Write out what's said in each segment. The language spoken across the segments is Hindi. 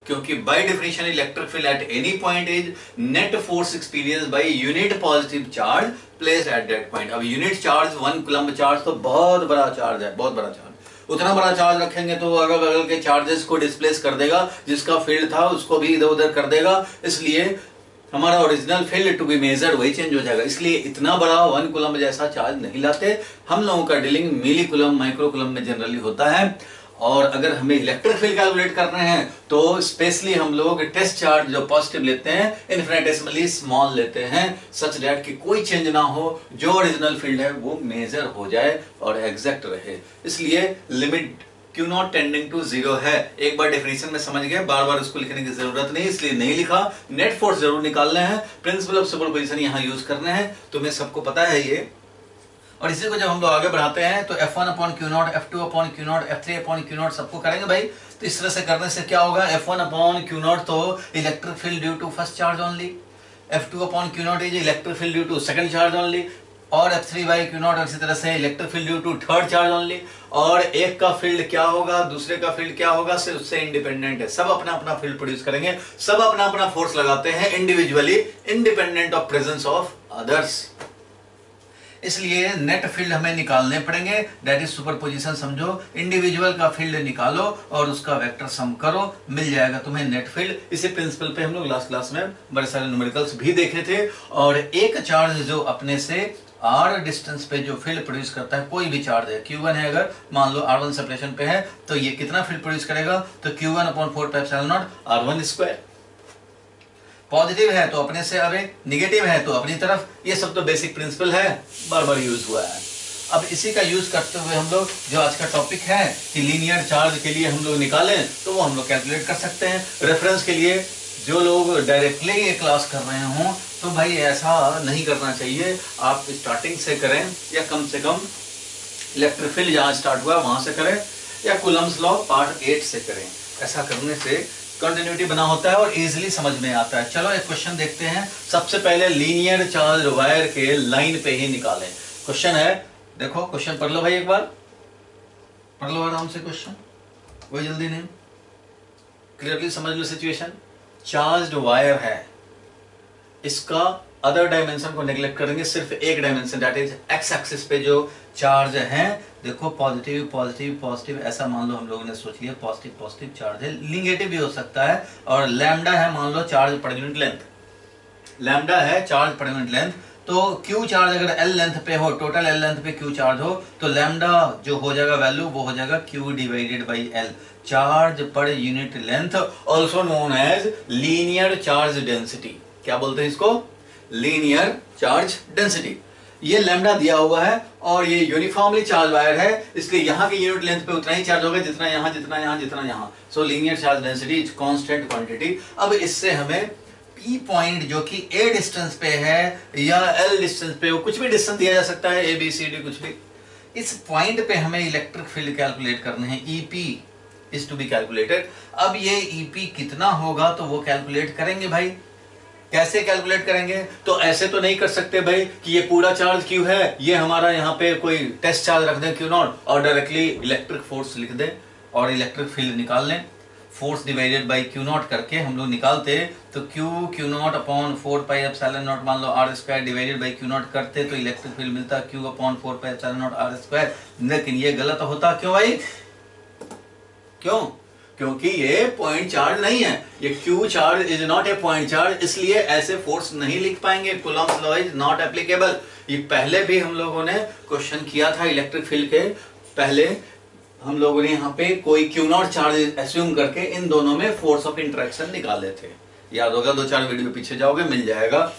क्योंकि by definition electric field at any point is net force experience by unit positive charge placed at that point. अब यूनिट चार्ज 1 कूलम्ब चार्ज तो बहुत बड़ा चार्ज है, बहुत बड़ा चार्ज। उतना बड़ा चार्ज रखेंगे तो अगल बगल के चार्जेस को डिस्प्लेस कर देगा, जिसका फील्ड था उसको भी इधर उधर कर देगा, इसलिए हमारा original field to be measured वही चेंज हो जाएगा। इसलिए इतना बड़ा 1 कूलम्ब जैसा चार्ज नहीं लाते। हम लोगों का डीलिंग मिली कूलम्ब माइक्रो कूलम्ब में जनरली होता है। और अगर हमें इलेक्ट्रिक फील्ड कैलकुलेट करने हैं तो स्पेशली हम लोग टेस्ट चार्ज जो पॉजिटिव लेते हैं इन्फिनिटेसिमली स्मॉल लेते हैं, सच दैट कि कोई चेंज ना हो, जो ओरिजिनल फील्ड है वो मेजर हो जाए और एग्जैक्ट रहे। इसलिए limit Q not tending to 0 है। एक बार डेफिनेशन में समझ गए, बार बार उसको लिखने की जरूरत नहीं, इसलिए नहीं लिखा। नेट फोर्स जरूर निकालने हैं, प्रिंसिपल ऑफ सुपरपोजिशन यहां यूज करने हैं, तुम्हें सबको पता है ये। और इसी को जब हम लोग आगे बढ़ाते हैं तो F1 upon Q not, F2 upon Q not, F3 upon Q not सबको करेंगे भाई। तो इस तरह से करने से क्या होगा, F1 अपॉन Q नॉट तो electric field due to first charge only, F2 upon Q not is electric field due to second charge only, और F3 बाई Q नॉट इसी तरह से electric field due to third charge only. और एक का फील्ड क्या होगा, दूसरे का फील्ड क्या होगा, से उससे इंडिपेंडेंट है। सब अपना अपना फील्ड प्रोड्यूस करेंगे, सब अपना अपना फोर्स लगाते हैं individually, independent of presence of others. इसलिए नेट फील्ड हमें निकालने पड़ेंगे, दैट इज सुपरपोजिशन। समझो, इंडिविजुअल का फील्ड निकालो और उसका वेक्टर सम करो, मिल जाएगा तुम्हें नेट फील्ड। इसी प्रिंसिपल पे हम लोग लास्ट क्लास में बड़े सारे न्यूमेरिकल्स भी देखे थे। और एक चार्ज जो अपने से r डिस्टेंस पे जो फील्ड प्रोड्यूस करता है, कोई भी चार्ज है, Q1 है, अगर मान लो R1 सेपरेशन पे है तो ये कितना फील्ड प्रोड्यूस करेगा, तो Q1 upon 4πε0 R1 square. Positive है तो अपने से अवे, निगेटिव है तो अपनी तरफ। ये सब तो बेसिक प्रिंसिपल है, बार बार यूज हुआ है। अब इसी का यूज करते हुए हम लोग जो आज का टॉपिक है कि लीनियर चार्ज के लिए हम लोग निकालें तो वो हम लोग कैलकुलेट कर सकते हैं। रेफरेंस के लिए जो लोग डायरेक्टली ये क्लास कर रहे हों तो भाई ऐसा नहीं करना चाहिए, आप स्टार्टिंग से करें या कम से कम इलेक्ट्रिक फील्ड जहां स्टार्ट हुआ वहां से करें, या कूलम्ब्स लॉ पार्ट 8 से करें। ऐसा करने से कंटिन्यूटी बना होता है और इजीली समझ में आता है। चलो एक क्वेश्चन देखते हैं। सबसे पहले लीनियर चार्ज वायर के लाइन पे ही निकालें। क्वेश्चन है, देखो क्वेश्चन पढ़ लो भाई, एक बार पढ़ लो आराम से क्वेश्चन, कोई जल्दी नहीं, क्लियरली समझ लो सिचुएशन। चार्ज्ड वायर है, इसका अदर डायमेंशन को नेग्लेक्ट करेंगे, सिर्फ एक dimension that is x axis पे जो चार्ज है। देखो पॉजिटिव पॉजिटिव पॉजिटिव, ऐसा मान लो हम लोगों ने सोच लिया पॉजिटिव पॉजिटिव चार्ज है, निगेटिव भी हो सकता है। और लैम्डा है मान लो चार्ज पर यूनिट लेंथ, लैम्डा है चार्ज पर यूनिट लेंथ। तो Q चार्ज अगर L लेंथ पे हो, टोटल L लेंथ पे Q चार्ज हो, तो लैम्डा जो हो जाएगा वैल्यू वो हो जाएगा Q divided by L, charge पर unit length, also known as linear charge density. क्या बोलते हैं इसको, लीनियर चार्ज डेंसिटी। ये लैम्डा दिया हुआ है और ये यूनिफॉर्मली चार्ज वायर है, इसलिए यहाँ की यूनिट लेंथ पे उतना ही चार्ज होगा जितना यहाँ जितना यहाँ जितना यहाँ। सो linear charge density is constant quantity. अब इससे हमें P पॉइंट जो कि A डिस्टेंस पे है या L डिस्टेंस पे हो, कुछ भी डिस्टेंस दिया जा सकता है, A B C D कुछ भी, इस पॉइंट पे हमें इलेक्ट्रिक फील्ड कैलकुलेट करने हैं। EP is to be calculated. अब ये EP कितना होगा तो वो कैलकुलेट करेंगे भाई। कैसे कैलकुलेट करेंगे, तो ऐसे तो नहीं कर सकते भाई कि ये पूरा चार्ज Q है, ये हमारा यहाँ पे कोई टेस्ट चार्ज रख दें Q नॉट और डायरेक्टली इलेक्ट्रिक फोर्स लिख दें और इलेक्ट्रिक फील्ड निकाल लें। Force divided by Q not करके हम लोग निकालते तो Q नॉट अपॉन 4πε0 मान लो R square divided by Q not करते तो इलेक्ट्रिक फील्ड मिलता Q अपॉन 4πε0 R स्क्वायर। लेकिन ये गलत होता, क्यों भाई, क्यों, क्योंकि ये पॉइंट चार्ज नहीं है, ये Q charge is not a point charge, इसलिए ऐसे फोर्स नहीं लिख पाएंगे। Coulomb's law is not applicable. ये पहले भी हम लोगों ने क्वेश्चन किया था इलेक्ट्रिक फील्ड के पहले, हम लोगों ने यहाँ पे कोई Q नॉट चार्ज एस्यूम करके इन दोनों में फोर्स ऑफ इंटरेक्शन निकाले थे, याद होगा, 2-4 वीडियो पीछे जाओगे मिल जाएगा।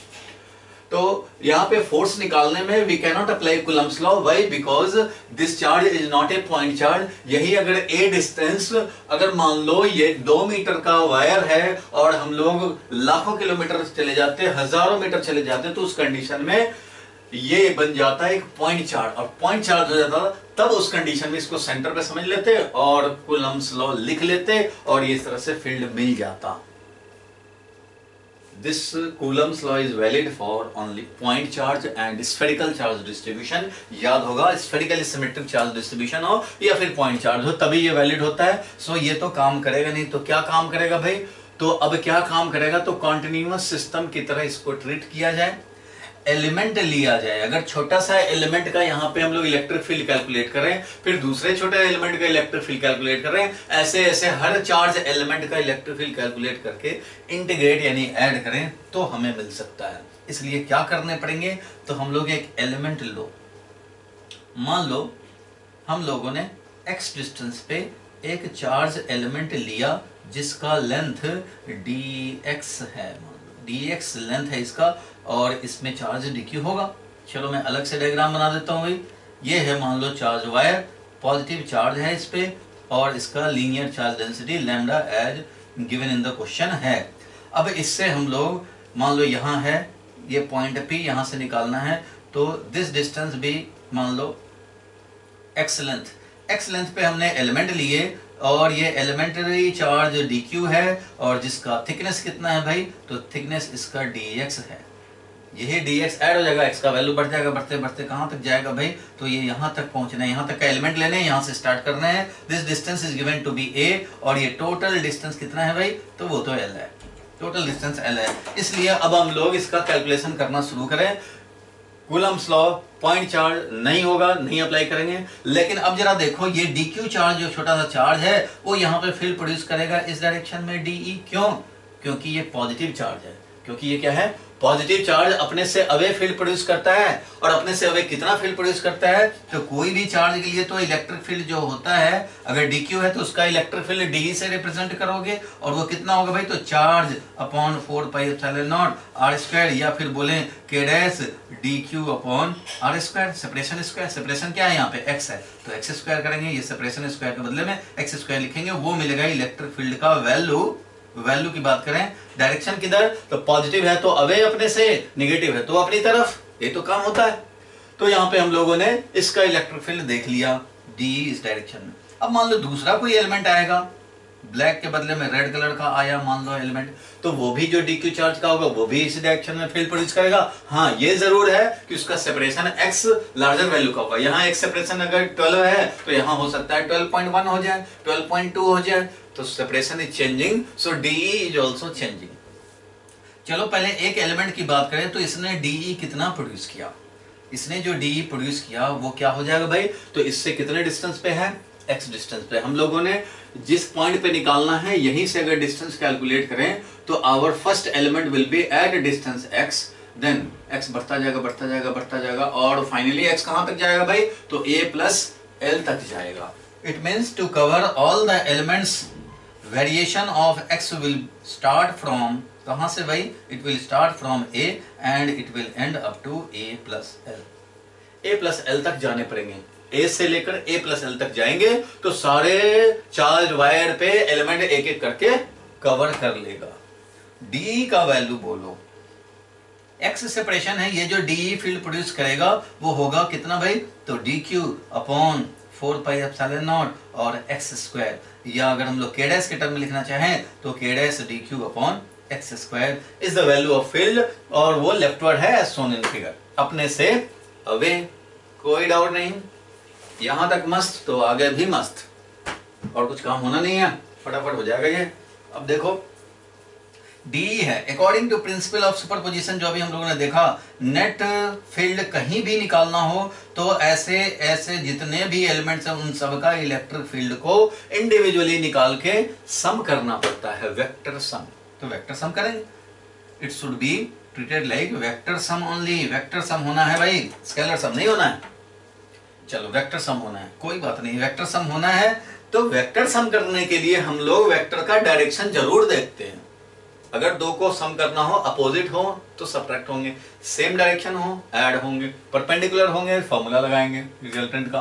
तो यहाँ पे फोर्स निकालने में we can not apply Coulomb's law, why, because this charge is not a point charge. यही अगर ए डिस्टेंस, अगर मान लो ये 2 मीटर का वायर है और हम लोग लाखों किलोमीटर चले जाते, हजारों मीटर चले जाते, तो उस कंडीशन में ये बन जाता है एक पॉइंट चार्ज, और पॉइंट चार्ज हो जाता तब उस कंडीशन में इसको सेंटर पे समझ लेते और कूलम्ब्स लॉ लिख लेते और ये इस तरह से फील्ड मिल जाता। This Coulomb's law is valid for only point charge and spherical charge distribution. याद होगा, spherical symmetric charge distribution हो या फिर point charge हो तभी ये valid होता है. So ये तो काम करेगा नहीं, तो क्या काम करेगा भाई? तो अब क्या काम करेगा? तो continuous system की तरह इसको treat किया जाए, एलिमेंट लिया जाए. अगर छोटा सा एलिमेंट का यहाँ पे हम लोग इलेक्ट्रिक फील्ड कैलकुलेट कर रहे हैं, फिर दूसरे छोटे एलिमेंट का इलेक्ट्रिक फील्ड कैलकुलेट कर रहे हैं, ऐसे ऐसे हर चार्ज एलिमेंट का इलेक्ट्रिक फील्ड कैलकुलेट करके इंटीग्रेट यानी ऐड करें तो हमें मिल सकता है. इसलिए क्या करने पड़ेंगे? तो हम लोग एक एलिमेंट लो, मान लो हम लोगों ने x डिस्टेंस पे एक चार्ज एलिमेंट लिया जिसका लेंथ dx है, dx लेंथ है इसका, और इसमें चार्ज dq होगा. चलो मैं अलग से डायग्राम बना देता हूँ भाई. ये है मान लो चार्ज वायर, पॉजिटिव चार्ज है इस पे, और इसका linear charge density lambda as given in the question है. अब इससे हम लोग मान लो यहाँ है ये पॉइंट P, यहाँ से निकालना है, तो दिस डिस्टेंस भी मान लो x लेंथ पे हमने एलिमेंट लिए, और ये एलिमेंटरी चार्ज dq है, और जिसका थिकनेस कितना है भाई? तो थिकनेस इसका dx है. यही dx ऐड हो जाएगा, x का वैल्यू बढ़ जाएगा, बढ़ते बढ़ते कहाँ तक जाएगा भाई? तो ये यहाँ तक पहुंचना है, यहाँ तक का एलिमेंट लेने हैं, यहाँ से स्टार्ट करना है. This distance is given to be a, और ये टोटल डिस्टेंस कितना है भाई? तो वो तो l है, टोटल डिस्टेंस l है. इसलिए अब हम लोग इसका कैलकुलेशन करना शुरू करें. कूलम्स लॉ पॉइंट चार्ज नहीं होगा, नहीं अप्लाई करेंगे. लेकिन अब जरा देखो, ये dq चार्ज जो छोटा सा चार्ज है वो यहाँ पे फील्ड प्रोड्यूस करेगा इस डायरेक्शन में de. क्यों? क्योंकि ये पॉजिटिव चार्ज है. क्योंकि ये क्या है? पॉजिटिव चार्ज अपने से अवे फील्ड प्रोड्यूस करता है. और अपने से अवे कितना फील्ड प्रोड्यूस करता है? तो कोई भी चार्ज के लिए तो इलेक्ट्रिक फील्ड जो होता है, अगर dq है तो उसका इलेक्ट्रिक फील्ड de से रिप्रेजेंट करोगे, और वो कितना होगा भाई? तो चार्ज अपॉन 4πε0 r², या फिर बोले k dash dq upon r². Separation क्या है? यहाँ पे x है तो x² करेंगे, ये सेपरेशन स्क्वायर के बदले में x² लिखेंगे, वो मिलेगा इलेक्ट्रिक फील्ड का वैल्यू की बात करें. डायरेक्शन किधर? तो पॉजिटिव है तो अवे अपने से, नेगेटिव है तो अपनी तरफ. ये तो काम होता है. तो यहाँ पे हम लोगों ने इसका इलेक्ट्रिक फील्ड देख लिया d इस डायरेक्शन में. अब मान लो दूसरा कोई एलिमेंट आएगा, ब्लैक के बदले में रेड कलर का आया मान लो एलिमेंट, तो वो भी जो dq चार्ज का होगा वो भी इस डायरेक्शन में फील्ड प्रोड्यूस करेगा. हाँ ये जरूर है कि उसका सेपरेशन x लार्जर वैल्यू का होगा. यहाँ एक सेपरेशन अगर 12 है तो यहाँ हो सकता है 12.1 हो जाए, 12.2 हो जाए. तो separation is changing, so de is also changing. चलो पहले एक एलिमेंट की बात करें, तो इसने de कितना प्रोड्यूस किया? इसने जो de प्रोड्यूस किया वो क्या हो जाएगा भाई? तो इससे कितने डिस्टेंस पे है? x डिस्टेंस पे. हम लोगों ने जिस पॉइंट पे निकालना है, यहीं से अगर डिस्टेंस कैलकुलेट करें तो our first element will be at distance x, then x बढ़ता जाएगा बढ़ता जाएगा बढ़ता जाएगा, और फाइनली x कहां तक जाएगा भाई? तो a प्लस l तक जाएगा. It means to cover all the elements, variation of x will start from, कहां से भाई? It will start from a and it will end up to a plus l. a plus l तक जाने पड़ेंगे, a से लेकर a प्लस l तक जाएंगे तो सारे चार्ज वायर पे एलिमेंट एक एक करके कवर कर लेगा. d का वैल्यू बोलो, x सेपरेशन है, ये जो d फील्ड प्रोड्यूस करेगा वो होगा कितना भाई? तो dq अपॉन 4πε0 और x², या अगर हम लोग k डैश के टर्म में लिखना चाहें तो k dash dq upon x² is the value of field, और वो लेफ्टवर्ड है एज शोन इन फिगर, अपने से अवे. कोई डाउट नहीं, यहां तक मस्त, तो आगे भी मस्त, और कुछ काम होना नहीं है, फटाफट हो जाएगा ये. अब देखो d है, according to principle of superposition, जो अभी हम लोगों ने देखा, नेट फील्ड कहीं भी निकालना हो तो ऐसे ऐसे जितने भी एलिमेंट्स हैं उन सबका इलेक्ट्रिक फील्ड को इंडिविजुअली निकाल के सम करना पड़ता है, वेक्टर सम. तो वेक्टर सम करेंगे, it should be treated like vector sum only. Vector sum होना है भाई, स्केलर सम नहीं होना है. चलो वेक्टर सम होना है, कोई बात नहीं, वेक्टर सम होना है. तो वेक्टर सम करने के लिए हम लोग वेक्टर का डायरेक्शन जरूर देखते हैं. अगर दो को सम करना हो, अपोजिट हो तो सबट्रैक्ट होंगे, सेम डायरेक्शन हो ऐड होंगे, परपेंडिकुलर होंगे फॉर्मूला लगाएंगे रिजल्टेंट का.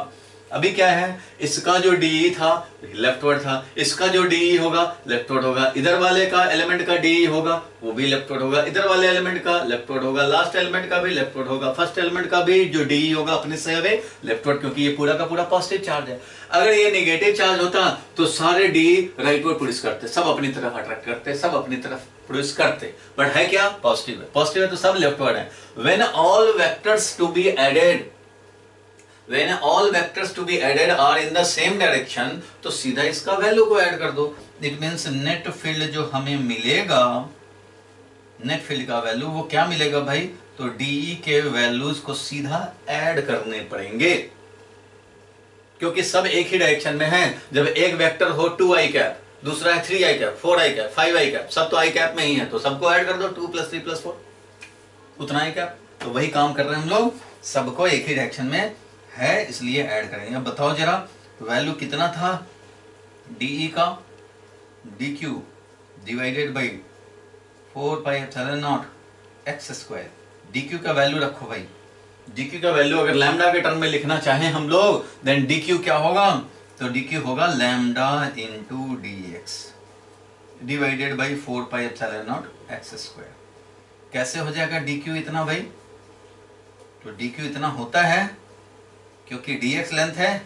अभी क्या है, इसका जो डी था लेफ्टवर्ड था, इसका जो डी होगा लेफ्टवर्ड होगा, इधर वाले का एलिमेंट का डी होगा वो भी लेफ्टवर्ड होगा, इधर वाले एलिमेंट का लेफ्टवर्ड होगा, लास्ट एलिमेंट का भी लेफ्टवर्ड होगा, फर्स्ट एलिमेंट का भी जो डी होगा अपने से हवे लेफ्टवर्ड, क्योंकि ये पूरा का पूरा पॉजिटिव चार्ज है। अगर ये नेगेटिव चार्ज होता तो सारे डी राइटवर्ड प्रोड्यूस करते, सब अपनी तरफ अट्रैक्ट करते, सब अपनी तरफ प्रोड्यूस करते, बट है क्या, पॉजिटिव है तो सब लेफ्टवर्ड है। When all vectors to be added, When all vectors to be added are in the same direction, तो सीधा इसका वैल्यू को ऐड कर दो। It means नेट फील्ड जो हमें मिलेगा, नेट फील्ड का वैल्यू वो क्या मिलेगा भाई, तो DE के वैल्यूज को सीधा ऐड करने पड़ेंगे, क्योंकि सब एक ही डायरेक्शन में है। जब एक वेक्टर हो 2i कैप, दूसरा है 3i cap, 4i cap, 5i cap, सब तो i कैप में ही है, तो सबको ऐड कर दो, 2 + 3 + 4 उतना ही कैप। तो वही काम कर रहे हैं हम लोग, सबको एक ही डायरेक्शन में है इसलिए ऐड करेंगे। अब बताओ जरा वैल्यू कितना था DE का, DQ divided by 4πε0 x²। DQ का वैल्यू रखो भाई, DQ का वैल्यू अगर लैम्डा के टर्म में लिखना चाहें हम लोग, देन DQ क्या होगा, तो DQ होगा lambda into dx divided by 4πε0 x²। कैसे हो जाएगा DQ इतना भाई, तो DQ इतना होता है क्योंकि dx लेंथ है,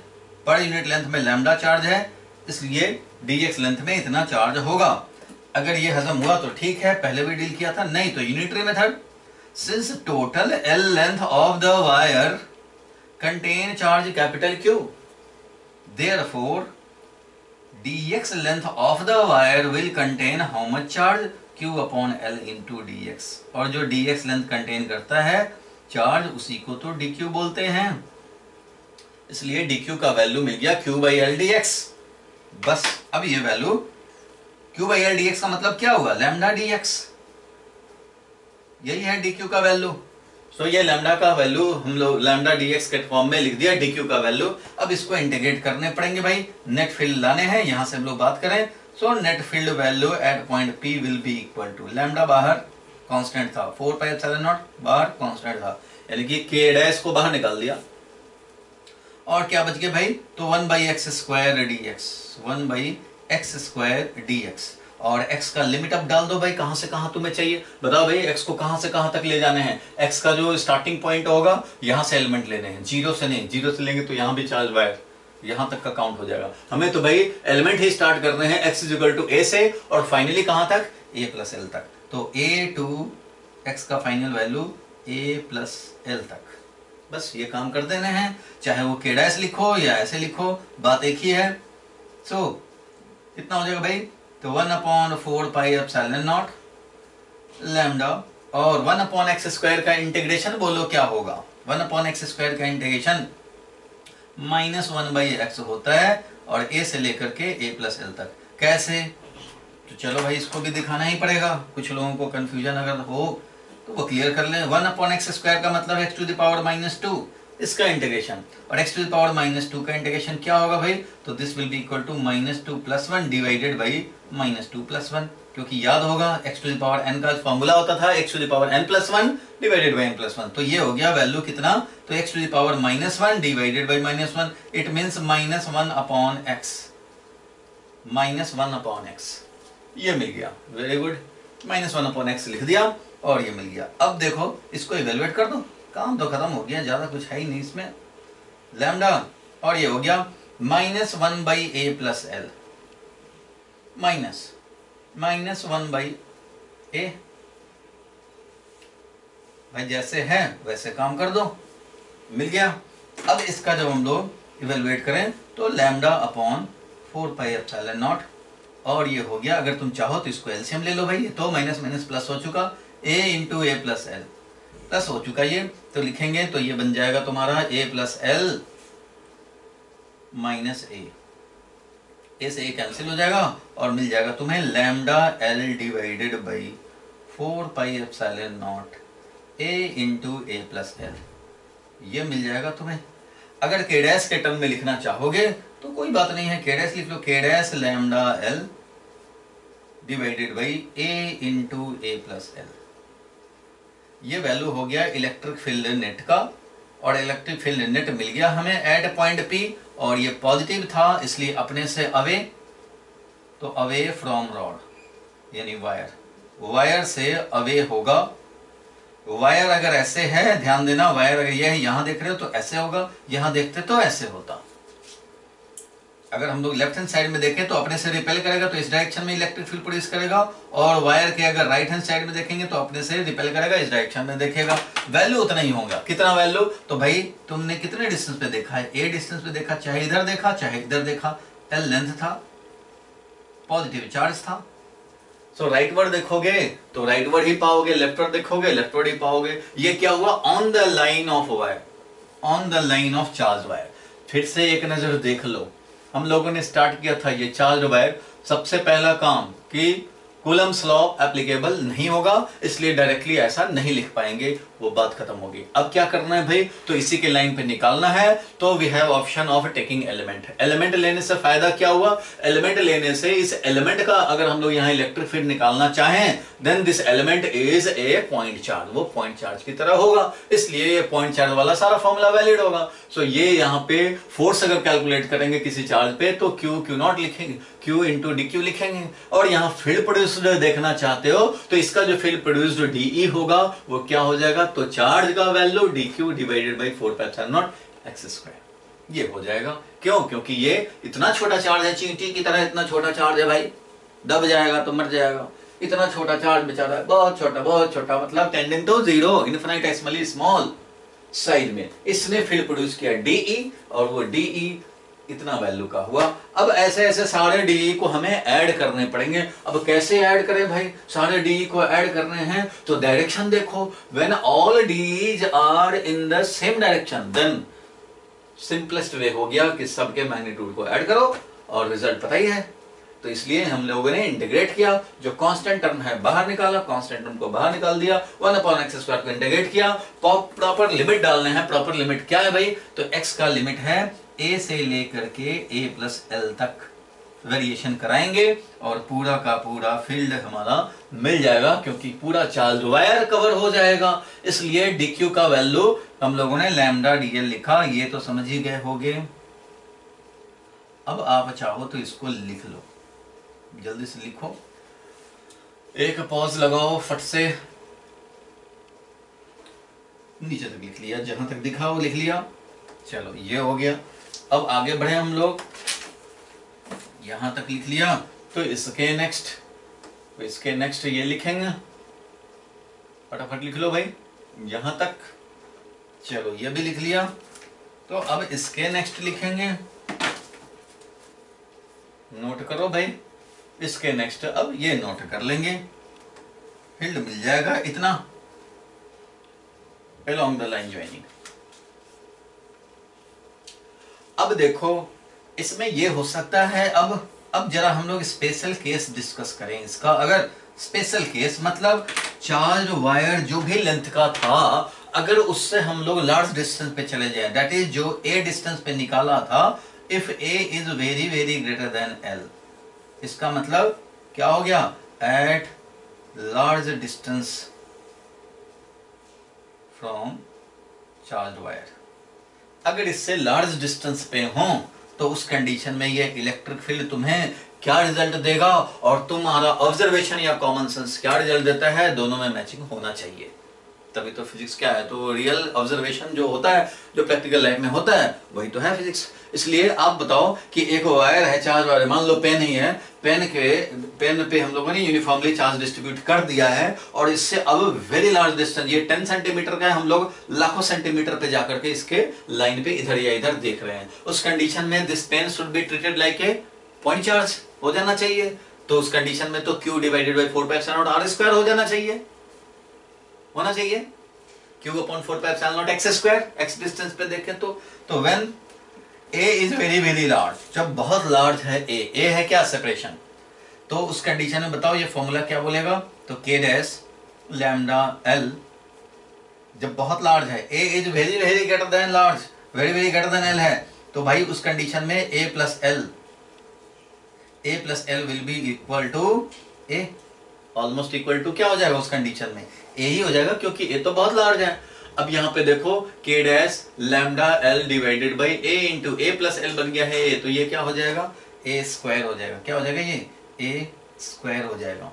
पर यूनिट लेंथ में लैम्डा चार्ज है, इसलिए dx लेंथ में इतना चार्ज होगा। अगर ये हजम हुआ तो ठीक है, पहले भी डील किया था, नहीं तो unitary method. Since total L length of the wire contain charge capital Q, therefore dx length of the wire will contain how much charge, Q/L into dx। और जो dx लेंथ कंटेन करता है चार्ज, उसी को तो dq बोलते हैं, इसलिए dq का वैल्यू मिल गया Q/L dx। बस अब ये वैल्यू Q/L dx का मतलब क्या हुआ, लैम्डा dx, यही है dq का वैल्यू। सो ये लैम्डा का वैल्यू हम लोग लैम्डा dx के फॉर्म में लिख दिया, dq का वैल्यू। अब इसको इंटीग्रेट करने पड़ेंगे भाई, नेट फील्ड लाने हैं, यहां से हम लोग बात करें। So net field value at point P will be equal to, lambda बाहर कांस्टेंट था, 4πε0 बाहर कांस्टेंट था, यानी कि k' को बाहर निकाल दिया, और क्या बच गया भाई, तो 1/x² dx, 1/x² dx। और x का लिमिट अब डाल दो भाई, कहां से कहां तुम्हें चाहिए बताओ भाई, x को कहां से कहां तक ले जाने हैं। x का जो स्टार्टिंग पॉइंट होगा यहां से एलिमेंट लेने हैं, जीरो से नहीं, जीरो से लेंगे तो यहां भी चार्ज वायर यहां तक का काउंट हो जाएगा। हमें तो भाई एलिमेंट ही स्टार्ट करने हैं x = a से, और फाइनली कहां तक, a + l तक। तो a to x का फाइनल वैल्यू a + l तक, बस ये काम कर देने हैं, चाहे वो k' लिखो या ऐसे लिखो, बात एक ही है। सो कितना हो जाएगा भाई, तो 1/4πε0 लैम्डा, और 1/x² का इंटीग्रेशन बोलो क्या होगा, 1/x² का इंटीग्रेशन -1/x होता है, और a से लेकर के a + l तक। कैसे, तो चलो भाई इसको भी दिखाना ही पड़ेगा, कुछ लोगों को कंफ्यूजन अगर हो तो वो क्लियर कर लें। 1/x² का मतलब x⁻², इसका इंटीग्रेशन, और x⁻² का इंटीग्रेशन क्या होगा भाई, तो this will be equal to -2 + 1 divided by -2 + 1, क्योंकि याद होगा x⁻n का फॉर्मूला होता था xn + 1 डिवाइडेड बाई n + 1। तो ये हो गया वैल्यू कितना, तो x⁻−1 divided by -1, it means -1/x, ये मिल गया, वेरी गुड, -1/x लिख दिया और ये मिल गया। अब देखो इसको इवेलुएट कर दो, काम तो खत्म हो गया, ज्यादा कुछ है ही नहीं इसमें, लैम्डा, और ये हो गया -1/a + l, -1/a, भाई जैसे है वैसे काम कर दो, मिल गया। अब इसका जब हम लोग इवेलुएट करें तो λ/4πε0, और ये हो गया, अगर तुम चाहो तो इसको एलसीएम ले लो भाई, तो माइनस माइनस प्लस हो चुका, a × a + l प्लस हो चुका ये, तो लिखेंगे तो ये बन जाएगा तुम्हारा a + l - a से a कैंसिल हो जाएगा, और मिल जाएगा तुम्हें λL divided by 4πε0 a × a + l, ये मिल जाएगा तुम्हें। अगर k' के टर्म में लिखना चाहोगे तो कोई बात नहीं है, k' लिख लो, k' λL divided by a × a + l। ये वैल्यू हो गया इलेक्ट्रिक फील्ड नेट का, और इलेक्ट्रिक फील्ड नेट मिल गया हमें एट पॉइंट पी, और ये पॉजिटिव था इसलिए अपने से अवे, तो अवे फ्रॉम रॉड यानी वायर, वायर से अवे होगा। वायर अगर ऐसे है, ध्यान देना, वायर अगर ये है, यहां देख रहे हो तो ऐसे होगा, यहां देखते तो ऐसे होता। अगर हम लोग लेफ्ट हैंड साइड में देखें तो अपने से रिपेल करेगा, तो इस डायरेक्शन में इलेक्ट्रिक फील्ड प्रोड्यूस करेगा, और वायर के अगर राइट हैंड साइड में देखेंगे तो अपने से रिपेल करेगा, इस डायरेक्शन में देखेगा। वैल्यू उतना ही होगा। कितना वैल्यू? तो भाई तुमने कितने डिस्टेंस पे देखा है? ए डिस्टेंस पे देखा, चाहे इधर देखा चाहे इधर देखा। एल लेंथ था, पॉजिटिव चार्ज था। सो राइट वर्ड देखोगे तो राइट वर्ड ही पाओगे, लेफ्ट वर्ड देखोगे लेफ्ट वर्ड ही पाओगे। ये क्या हुआ? On the line of wire, on the line of charge wire. फिर से एक नजर देख लो, हम लोगों ने स्टार्ट किया था ये चार्ज वायर। सबसे पहला काम कि कूलम्स लॉ एप्लीकेबल नहीं होगा, इसलिए डायरेक्टली ऐसा नहीं लिख पाएंगे, वो बात खत्म होगी। अब क्या करना है भाई? तो इसी के लाइन पे निकालना है। तो we have option of taking element. Element लेने से फायदा क्या हुआ? एलिमेंट लेने से इस एलिमेंट का अगर हम लोग यहाँ इलेक्ट्रिक फील्ड निकालना चाहें, then this element is a point charge, वो पॉइंट चार्ज की तरह होगा, इसलिए ये पॉइंट चार्ज वाला सारा फॉर्मूला वैलिड होगा। सो ये यहाँ पे फोर्स अगर कैलकुलेट करेंगे किसी चार्ज पे तो क्यू क्यू नॉट लिखेंगे, क्यू इंटू डी क्यू लिखेंगे। और यहाँ फील्ड प्रोड्यूस्ड देखना चाहते हो तो इसका जो फील्ड प्रोड्यूस्ड डीई होगा वो क्या हो जाएगा? तो चार्ज का value D Q divided by 4πε0 x square, ये हो जाएगा। क्यों? क्योंकि ये इतना छोटा चार्ज है, चींटी की तरह इतना छोटा चार्ज है भाई, दब जाएगा तो मर जाएगा। इतना छोटा चार्ज बेचारा है, बहुत छोटा, मतलब tending to zero, infinitesimally small size में इसने फील्ड प्रोड्यूस किया डीई, और वो डीई इतना वैल्यू का हुआ। अब ऐसे ऐसे सारे डीई को हमें ऐड करने पड़ेंगे। अब कैसे ऐड करें भाई? सारे डीई को ऐड करने हैं तो डायरेक्शन देखो, when all DEs are in the same direction then simplest way हो गया कि सबके मैग्नीट्यूड को ऐड करो, और रिजल्ट पता ही है। तो इसलिए हम लोगों ने इंटीग्रेट किया, जो कांस्टेंट टर्म है बाहर निकाला, कांस्टेंट टर्म को बाहर निकाल दिया, 1/x² को इंटीग्रेट किया। प्रॉपर लिमिट डालने हैं। प्रॉपर लिमिट क्या है भाई? तो x का लिमिट है a से लेकर के a+l तक वेरिएशन कराएंगे, और पूरा का पूरा फील्ड हमारा मिल जाएगा, क्योंकि पूरा चार्ज वायर कवर हो जाएगा। इसलिए dq का वैल्यू हम लोगों ने लैम्डा dl लिखा, ये तो समझ ही गए होंगे। अब आप चाहो तो इसको लिख लो, जल्दी से लिखो, एक पॉज लगाओ, फट से नीचे तक लिख लिया, जहां तक दिखा वो लिख लिया। चलो ये हो गया। अब आगे बढ़े हम लोग, यहां तक लिख लिया, तो इसके नेक्स्ट ये लिखेंगे, फटाफट लिख लो भाई, यहां तक। चलो ये भी लिख लिया, तो अब इसके नेक्स्ट लिखेंगे, नोट करो भाई, इसके नेक्स्ट अब ये नोट कर लेंगे, फील्ड मिल जाएगा इतना along the line joining। अब देखो इसमें ये हो सकता है, अब जरा हम लोग स्पेशल केस डिस्कस करें इसका। अगर स्पेशल केस मतलब चार्ज वायर जो भी लेंथ का था, अगर उससे हम लोग लार्ज डिस्टेंस पे चले जाए, दैट इज जो ए डिस्टेंस पे निकाला था, if A is very very greater then L, इसका मतलब क्या हो गया? At large distance from charge wire, अगर इससे लार्ज डिस्टेंस पे हो तो उस कंडीशन में ये इलेक्ट्रिक फील्ड तुम्हें क्या रिजल्ट देगा, और तुम्हारा ऑब्जर्वेशन या कॉमन सेंस क्या रिजल्ट देता है, दोनों में मैचिंग होना चाहिए। तभी तो फिजिक्स क्या है, तो रियल ऑब्जर्वेशन जो होता है, जो प्रैक्टिकल लाइफ में होता है, वही तो है फिजिक्स। इसलिए आप बताओ कि एक वायर है, चार्ज वायर, मान लो पेन ही है, पेन पे हम लोगों ने यूनिफॉर्मली चार्ज डिस्ट्रीब्यूट कर दिया है, और इससे अब वेरी लार्ज डिस्टेंस, ये 10 सेंटीमीटर का है, हम लोग लाखों सेंटीमीटर पे जाकर के इसके लाइन पे इधर या इधर देख रहे हैं। उस कंडीशन में this pen should be treated like a point charge हो जाना चाहिए। तो उस कंडीशन में तो q डिवाइडेड बाई 4πε0r² हो जाना चाहिए, होना चाहिए, q/4πε0 x²। x डिस्टेंस पे देखें तो when a is very very large, जब बहुत लार्ज है a है क्या? सेपरेशन। तो उस कंडीशन में बताओ ये फॉर्मूला क्या बोलेगा? तो k डैश लैम्डा l, जब बहुत लार्ज है, a is very very greater than large, very very greater than l है, तो भाई उस कंडीशन में a plus l will be equal to a, almost equal to क्या हो जाएगा उस कंडीशन में? a ही हो जाएगा, क्योंकि a तो बहुत लार्ज है। अब यहाँ पे देखो k dash lambda l divided by a into a plus l बन गया है a, तो ये क्या हो जाएगा a स्क्वायर हो जाएगा। क्या हो जाएगा ये a स्क्वायर हो जाएगा।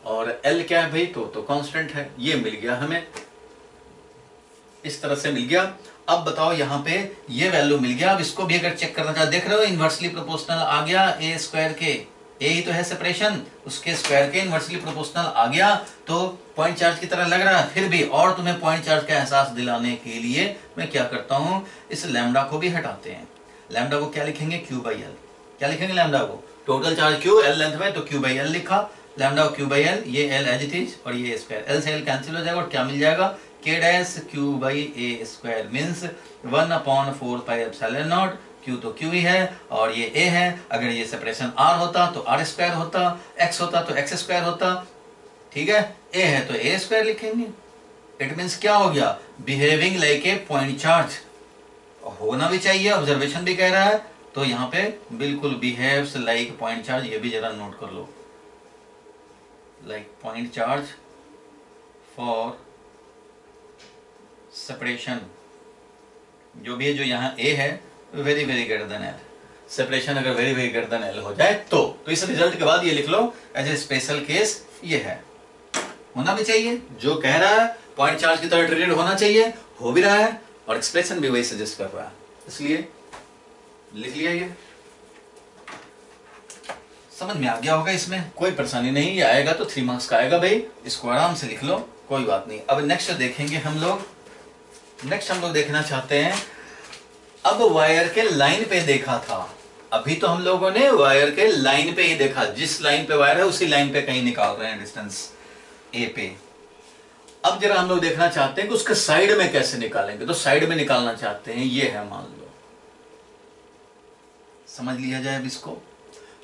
और l क्या है भाई, तो कांस्टेंट है। ये मिल गया हमें, इस तरह से मिल गया। अब बताओ यहाँ पे ये वैल्यू मिल गया। अब इसको भी अगर चेक करना चाहते, देख रहे हो इनवर्सली प्रोपोर्शनल आ गया a स्क्वायर के, a ही तो है सेपरेशन, उसके स्क्वायर के इनवर्सली प्रोपोर्शनल आ गया, तो पॉइंट चार्ज की तरह लग रहा है। फिर भी और तुम्हें पॉइंट चार्ज का एहसास दिलाने के लिए मैं क्या करता हूँ, इस लैम्डा को भी हटाते हैं। लैम्डा को क्या लिखेंगे, q बाई एल। क्या लिखेंगे लैम्डा को, total charge q, l length में, तो q बाई एल लिखा। लैम्डा को q बाई एल, ये l एज इट इज, और ये स्क्वायर, l से l कैंसिल हो जाएगा और क्या मिल जाएगा, k dash q by a square means 1/4 pi epsilon not. q तो q ही है और ये a है। अगर ये सेपरेशन r होता तो r स्क्वायर होता, x होता तो x स्क्वायर होता, ठीक है। a है तो a स्क्वायर लिखेंगे। इट मीन्स क्या हो गया, behaving like a point charge होना भी चाहिए, ऑब्जर्वेशन भी कह रहा है, तो यहाँ पे बिल्कुल बिहेव्स लाइक पॉइंट चार्ज, ये भी जरा नोट कर लो, like point charge for separation, जो भी है, जो यहाँ a है very very greater than l, separation अगर very very greater than l हो जाए तो इस रिजल्ट के बाद ये लिख लो एज ए स्पेशल केस, ये है, होना भी चाहिए। जो कह रहा है पॉइंट चार्ज की तरह ट्रीटेड होना चाहिए, हो भी रहा है और एक्सप्रेशन भी वही सजेस्ट कर रहा है, इसलिए लिख लिया। ये समझ में आ गया होगा, इसमें कोई परेशानी नहीं, ये आएगा तो 3 मार्क्स का आएगा भाई, इसको आराम से लिख लो, कोई बात नहीं। अब नेक्स्ट देखेंगे हम लोग, नेक्स्ट हम लोग देखना चाहते हैं, अब वायर के लाइन पे देखा था, अभी तो हम लोगों ने वायर के लाइन पे ही देखा, जिस लाइन पे वायर है उसी लाइन पे कहीं निकाल रहे हैं डिस्टेंस ए पे। अब जरा हम लोग देखना चाहते हैं कि उसके साइड में कैसे निकालेंगे, तो साइड में निकालना चाहते हैं, ये है, मान लो, समझ लिया जाए अब इसको।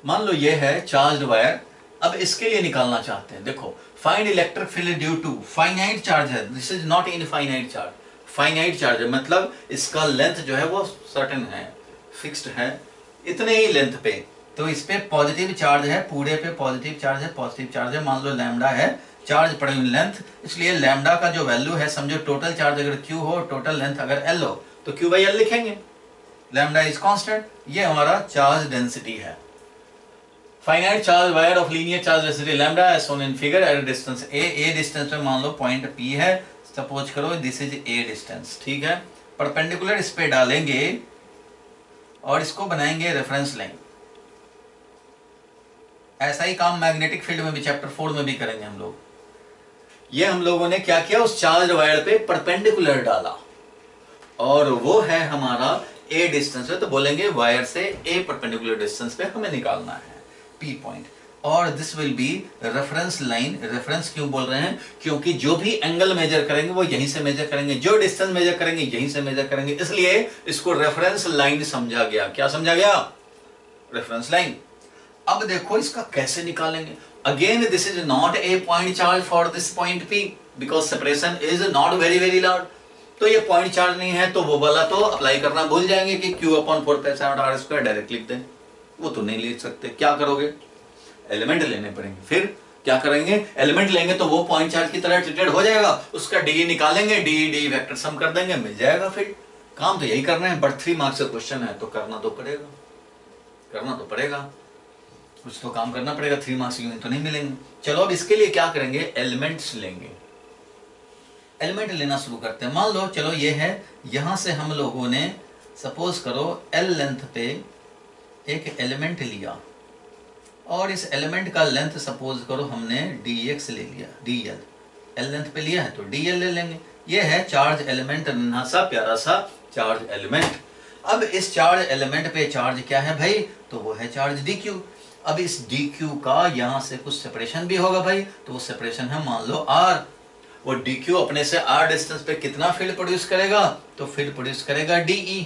मान लो ये है चार्ज्ड वायर, अब इसके लिए निकालना चाहते हैं, देखो, find electric field due to finite charge है, this is not infinite charge, finite charge है, मतलब इसका लेंथ जो है वो सर्टेन है, फिक्स्ड है, इतने ही लेंथ पे, तो इस पे पॉजिटिव चार्ज है, पूरे पे पॉजिटिव चार्ज है, पॉजिटिव चार्ज है, मान लो लैम्डा है चार्ज पड़े हुई लेंथ, इसलिए लैम्डा का जो वैल्यू है, समझो टोटल चार्ज अगर q हो, टोटल लेंथ अगर l हो, तो q बाई l लिखेंगे, लैम्डा इज कांस्टेंट, ये हमारा चार्ज डेंसिटी है। Finite charge wire of linear charge density lambda as shown in figure at distance a distance में मान लो पॉइंट p है, सपोज करो दिस इज a डिस्टेंस, ठीक है, परपेंडिकुलर इस पे डालेंगे और इसको बनाएंगे रेफरेंस लाइन। ऐसा ही काम मैग्नेटिक फील्ड में भी चैप्टर 4 में भी करेंगे हम लोग। ये हम लोगों ने क्या किया, उस चार्ज वायर पे परपेंडिकुलर डाला और वो है हमारा a डिस्टेंस पे, तो बोलेंगे वायर से a परपेंडिकुलर डिस्टेंस पे हमें निकालना है p पॉइंट, और this will B reference line. Reference क्यों बोल रहे हैं, क्योंकि जो भी एंगल मेजर करेंगे वो यहीं से मेजर करेंगे, जो डिस्टेंस मेजर करेंगे यहीं से मेजर करेंगे, इसलिए इसको रेफरेंस लाइन समझा गया। क्या समझा गया, रेफरेंस लाइन। अब देखो इसका कैसे निकालेंगे, again this is not a point charge for this point p because separation is not very very large, तो ये पॉइंट चार्ज नहीं है, तो वो वाला तो अप्लाई करना भूल जाएंगे कि q/4πr² डायरेक्ट लिख दें, वो तो नहीं लिख सकते। क्या करोगे, एलिमेंट लेने पड़ेंगे, फिर क्या करेंगे, एलिमेंट लेंगे तो वो पॉइंट चार्ज की तरह ट्रीटेड हो जाएगा, उसका डी निकालेंगे, डी वेक्टर सम कर देंगे, मिल जाएगा। फिर काम तो यही करना है, बट 3 मार्क्स का क्वेश्चन है तो करना तो पड़ेगा, करना तो पड़ेगा, कुछ तो काम करना पड़ेगा, 3 मार्क्स में तो नहीं मिलेंगे। चलो अब इसके लिए क्या करेंगे, एलिमेंट्स लेंगे, एलिमेंट लेना शुरू करते हैं। मान लो चलो ये है, यहां से हम लोगों ने सपोज करो L लेंथ पे एक एलिमेंट लिया और इस एलिमेंट का लेंथ सपोज करो हमने dx ले लिया, dl, L लेंथ पे लिया है तो dl ले लेंगे। ये है चार्ज एलिमेंट, नन्हा सा प्यारा सा चार्ज एलिमेंट। अब इस चार्ज एलिमेंट पे चार्ज क्या है भाई, तो वो है चार्ज dq। अब इस dq का यहाँ से कुछ सेपरेशन भी होगा भाई, तो वो सेपरेशन है मान लो r, वो dq अपने से r डिस्टेंस पे कितना फील्ड प्रोड्यूस करेगा, तो फील्ड प्रोड्यूस करेगा dE,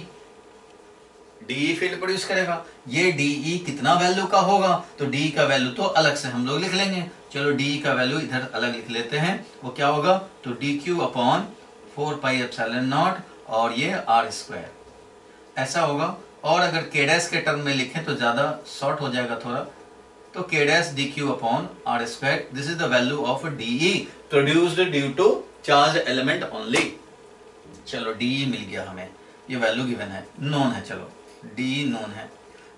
डी फील्ड प्रोड्यूस करेगा। ये डी कितना वैल्यू का होगा, तो डी का वैल्यू तो अलग से हम लोग लिख लेंगे, चलो डी का वैल्यू इधर अलग लिख लेते हैं, वो क्या होगा, तो dq/4πε0 और ये r², ऐसा होगा। और अगर k डैश के टर्म में लिखें तो ज्यादा शॉर्ट हो जाएगा थोड़ा, तो k dash dq/r², this is the value of D produced due to charge element only. चलो डी मिल गया हमें, ये वैल्यू गिवन है, नोन है, चलो डी नोन है,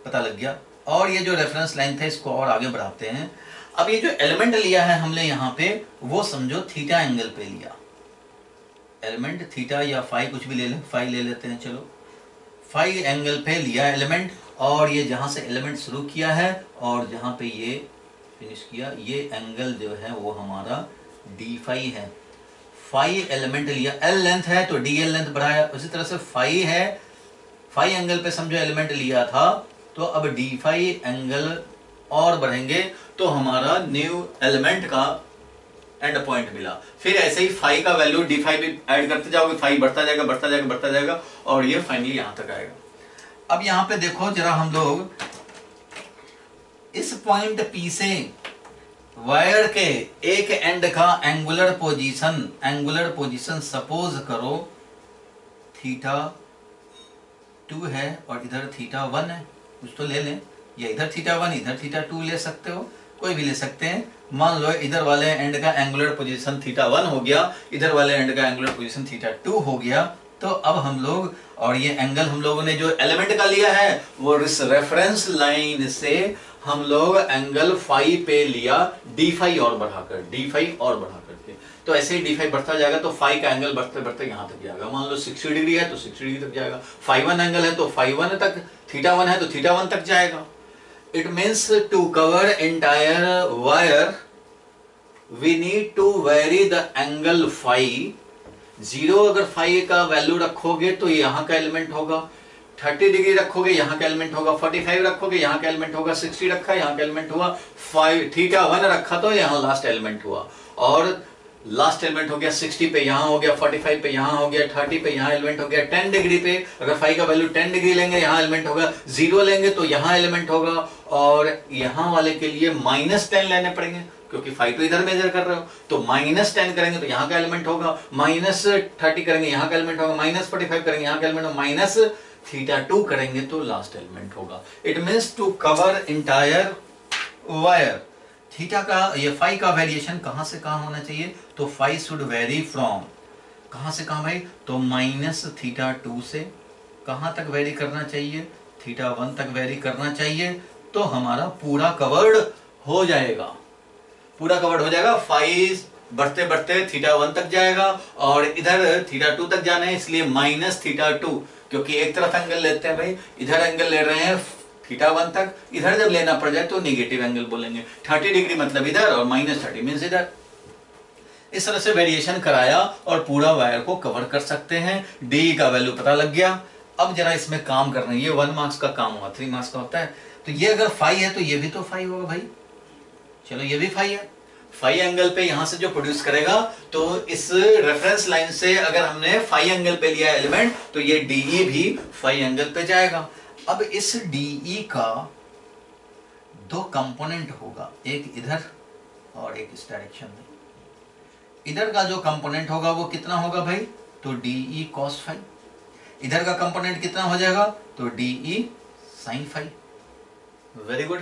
पता लग गया। और ये जो रेफरेंस लाइन था इसको और आगे बढ़ाते हैं। अब ये जो एलिमेंट लिया है हमने यहाँ पे, वो समझो थीटा एंगल पे लिया, एलिमेंट थीटा या फाई कुछ भी ले लें, फाई ले लेते हैं, चलो फाई एंगल पे लिया एलिमेंट, और ये जहाँ से एलिमेंट शुरू किया है और जहाँ पे ये फिनिश किया, ये एंगल जो है वो हमारा डी फाई है। फाई एलिमेंट लिया, एल लेंथ है तो डी एल लेंथ बढ़ाया, उसी तरह से फाई है, फाई एंगल पे समझो एलिमेंट लिया था, तो अब डी फाई एंगल और बढ़ेंगे तो हमारा न्यू एलिमेंट का एंड पॉइंट मिला। फिर ऐसे ही फाई का वैल्यू डी फाई भी ऐड करते जाओगे, फाई बढ़ता जाएगा बढ़ता जाएगा बढ़ता जाएगा और ये फाइनली यहां तक आएगा। अब यहां पे देखो जरा, हम लोग इस पॉइंट पी से वायर के एक एंड का एंगुलर पोजीशन सपोज करो थीटा 2 है और इधर थीटा 1 है, कुछ तो ले लें, या इधर थीटा 1 इधर थीटा 2 ले सकते हो, कोई भी ले सकते हैं। मान लो इधर वाले एंड का एंगुलर पोजीशन थीटा 1 हो गया, इधर वाले एंड का एंगुलर पोजीशन थीटा 2 हो गया, तो अब हम लोग, और ये एंगल हम लोगों ने जो एलिमेंट का लिया है वो इस रेफरेंस लाइन से हम लोग एंगल फाई पे लिया, डी फाई और बढ़ाकर, डी फाई और बढ़ा करके, तो ऐसे ही डी फाई बढ़ता जाएगा तो फाई का एंगल बढ़ते बढ़ते यहां तक जाएगा। मान लो 60 डिग्री है तो 60 डिग्री तक जाएगा, फाई 1 एंगल है तो फाई 1 तक, थीटा 1 है तो थीटा 1 तक जाएगा। It means to cover entire wire, we need to vary the angle phi. 0 अगर phi का वैल्यू रखोगे तो यहाँ का एलिमेंट होगा, 30 डिग्री रखोगे यहाँ का एलिमेंट होगा, 45 रखोगे यहाँ का एलिमेंट होगा, 60 रखा यहाँ का एलिमेंट हुआ, 5 थीटा 1 रखा तो यहाँ लास्ट एलिमेंट हुआ, और लास्ट एलिमेंट हो गया 60 पे यहाँ हो गया, 45 पे यहाँ हो गया, 30 पे यहाँ एलिमेंट हो गया, 10 डिग्री पे अगर फाई का वैल्यू 10 डिग्री लेंगे यहाँ एलिमेंट होगा, 0 लेंगे तो यहाँ एलिमेंट होगा, और यहाँ वाले के लिए -10 लेने पड़ेंगे क्योंकि फाई तो इधर मेजर कर रहे हो, तो -10 करेंगे तो यहाँ का एलिमेंट होगा, -30 करेंगे यहाँ का एलिमेंट होगा, -45 करेंगे यहाँ का एलिमेंट होगा, -θ2 करेंगे तो लास्ट एलिमेंट होगा। It means to cover entire wire, theta का, ये फाई का वेरिएशन कहां से कहां होना चाहिए, तो फाई शुड वेरी फ्रॉम, कहां से कहां भाई, तो -θ2 से कहां तक वेरी करना चाहिए, थीटा 1 तक वेरी करना चाहिए, तो हमारा पूरा कवर्ड हो जाएगा, पूरा कवर्ड हो जाएगा। फाई बढ़ते बढ़ते थीटा 1 तक जाएगा और इधर थीटा 2 तक जाना है, इसलिए -θ2, क्योंकि एक तरफ एंगल लेते हैं भाई, इधर एंगल ले रहे हैं थीटा 1 तक, इधर जब लेना पड़ जाए तो नेगेटिव एंगल बोलेंगे, 30 डिग्री मतलब इधर और -30 मीन्स इधर। इस तरह से वेरिएशन कराया और पूरा वायर को कवर कर सकते हैं। डी का वैल्यू पता लग गया। अब जरा इसमें काम करना है, ये 1 मार्क्स का काम हुआ, 3 मार्क्स का होता है, तो ये अगर फाई है तो ये भी तो फाई होगा भाई, चलो ये भी फाई है, फाई एंगल पे यहां से जो प्रोड्यूस करेगा, तो इस रेफरेंस लाइन से अगर हमने फाई एंगल पे लिया एलिमेंट तो ये डीई भी फाई एंगल पे जाएगा। अब इस डीई का 2 कंपोनेंट होगा, एक इधर और एक इस डायरेक्शन में। इधर का जो कंपोनेंट होगा वो कितना होगा भाई, तो डीई कॉस फाई, इधर का कंपोनेंट कितना हो जाएगा, तो D E sine phi. Very good,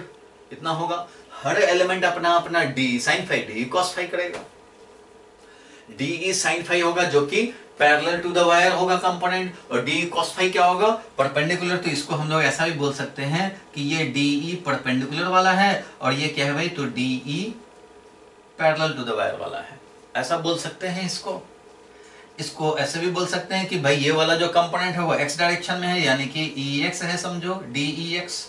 इतना होगा। हर एलिमेंट अपना अपना D sine phi D cos phi करेगा, डी साइन फाई होगा जो कि पैरेलल टू द वायर होगा कंपोनेंट, और डी कॉस फाई क्या होगा, परपेंडिकुलर। तो इसको हम लोग ऐसा भी बोल सकते हैं कि ये डी परपेंडिकुलर वाला है और ये क्या है भाई, तो D parallel to the wire वाला है, ऐसा बोल सकते हैं इसको। इसको ऐसे भी बोल सकते हैं कि भाई ये वाला जो कंपोनेंट है वो एक्स डायरेक्शन में है, यानी कि ई एक्स है समझो, डी ई एक्स,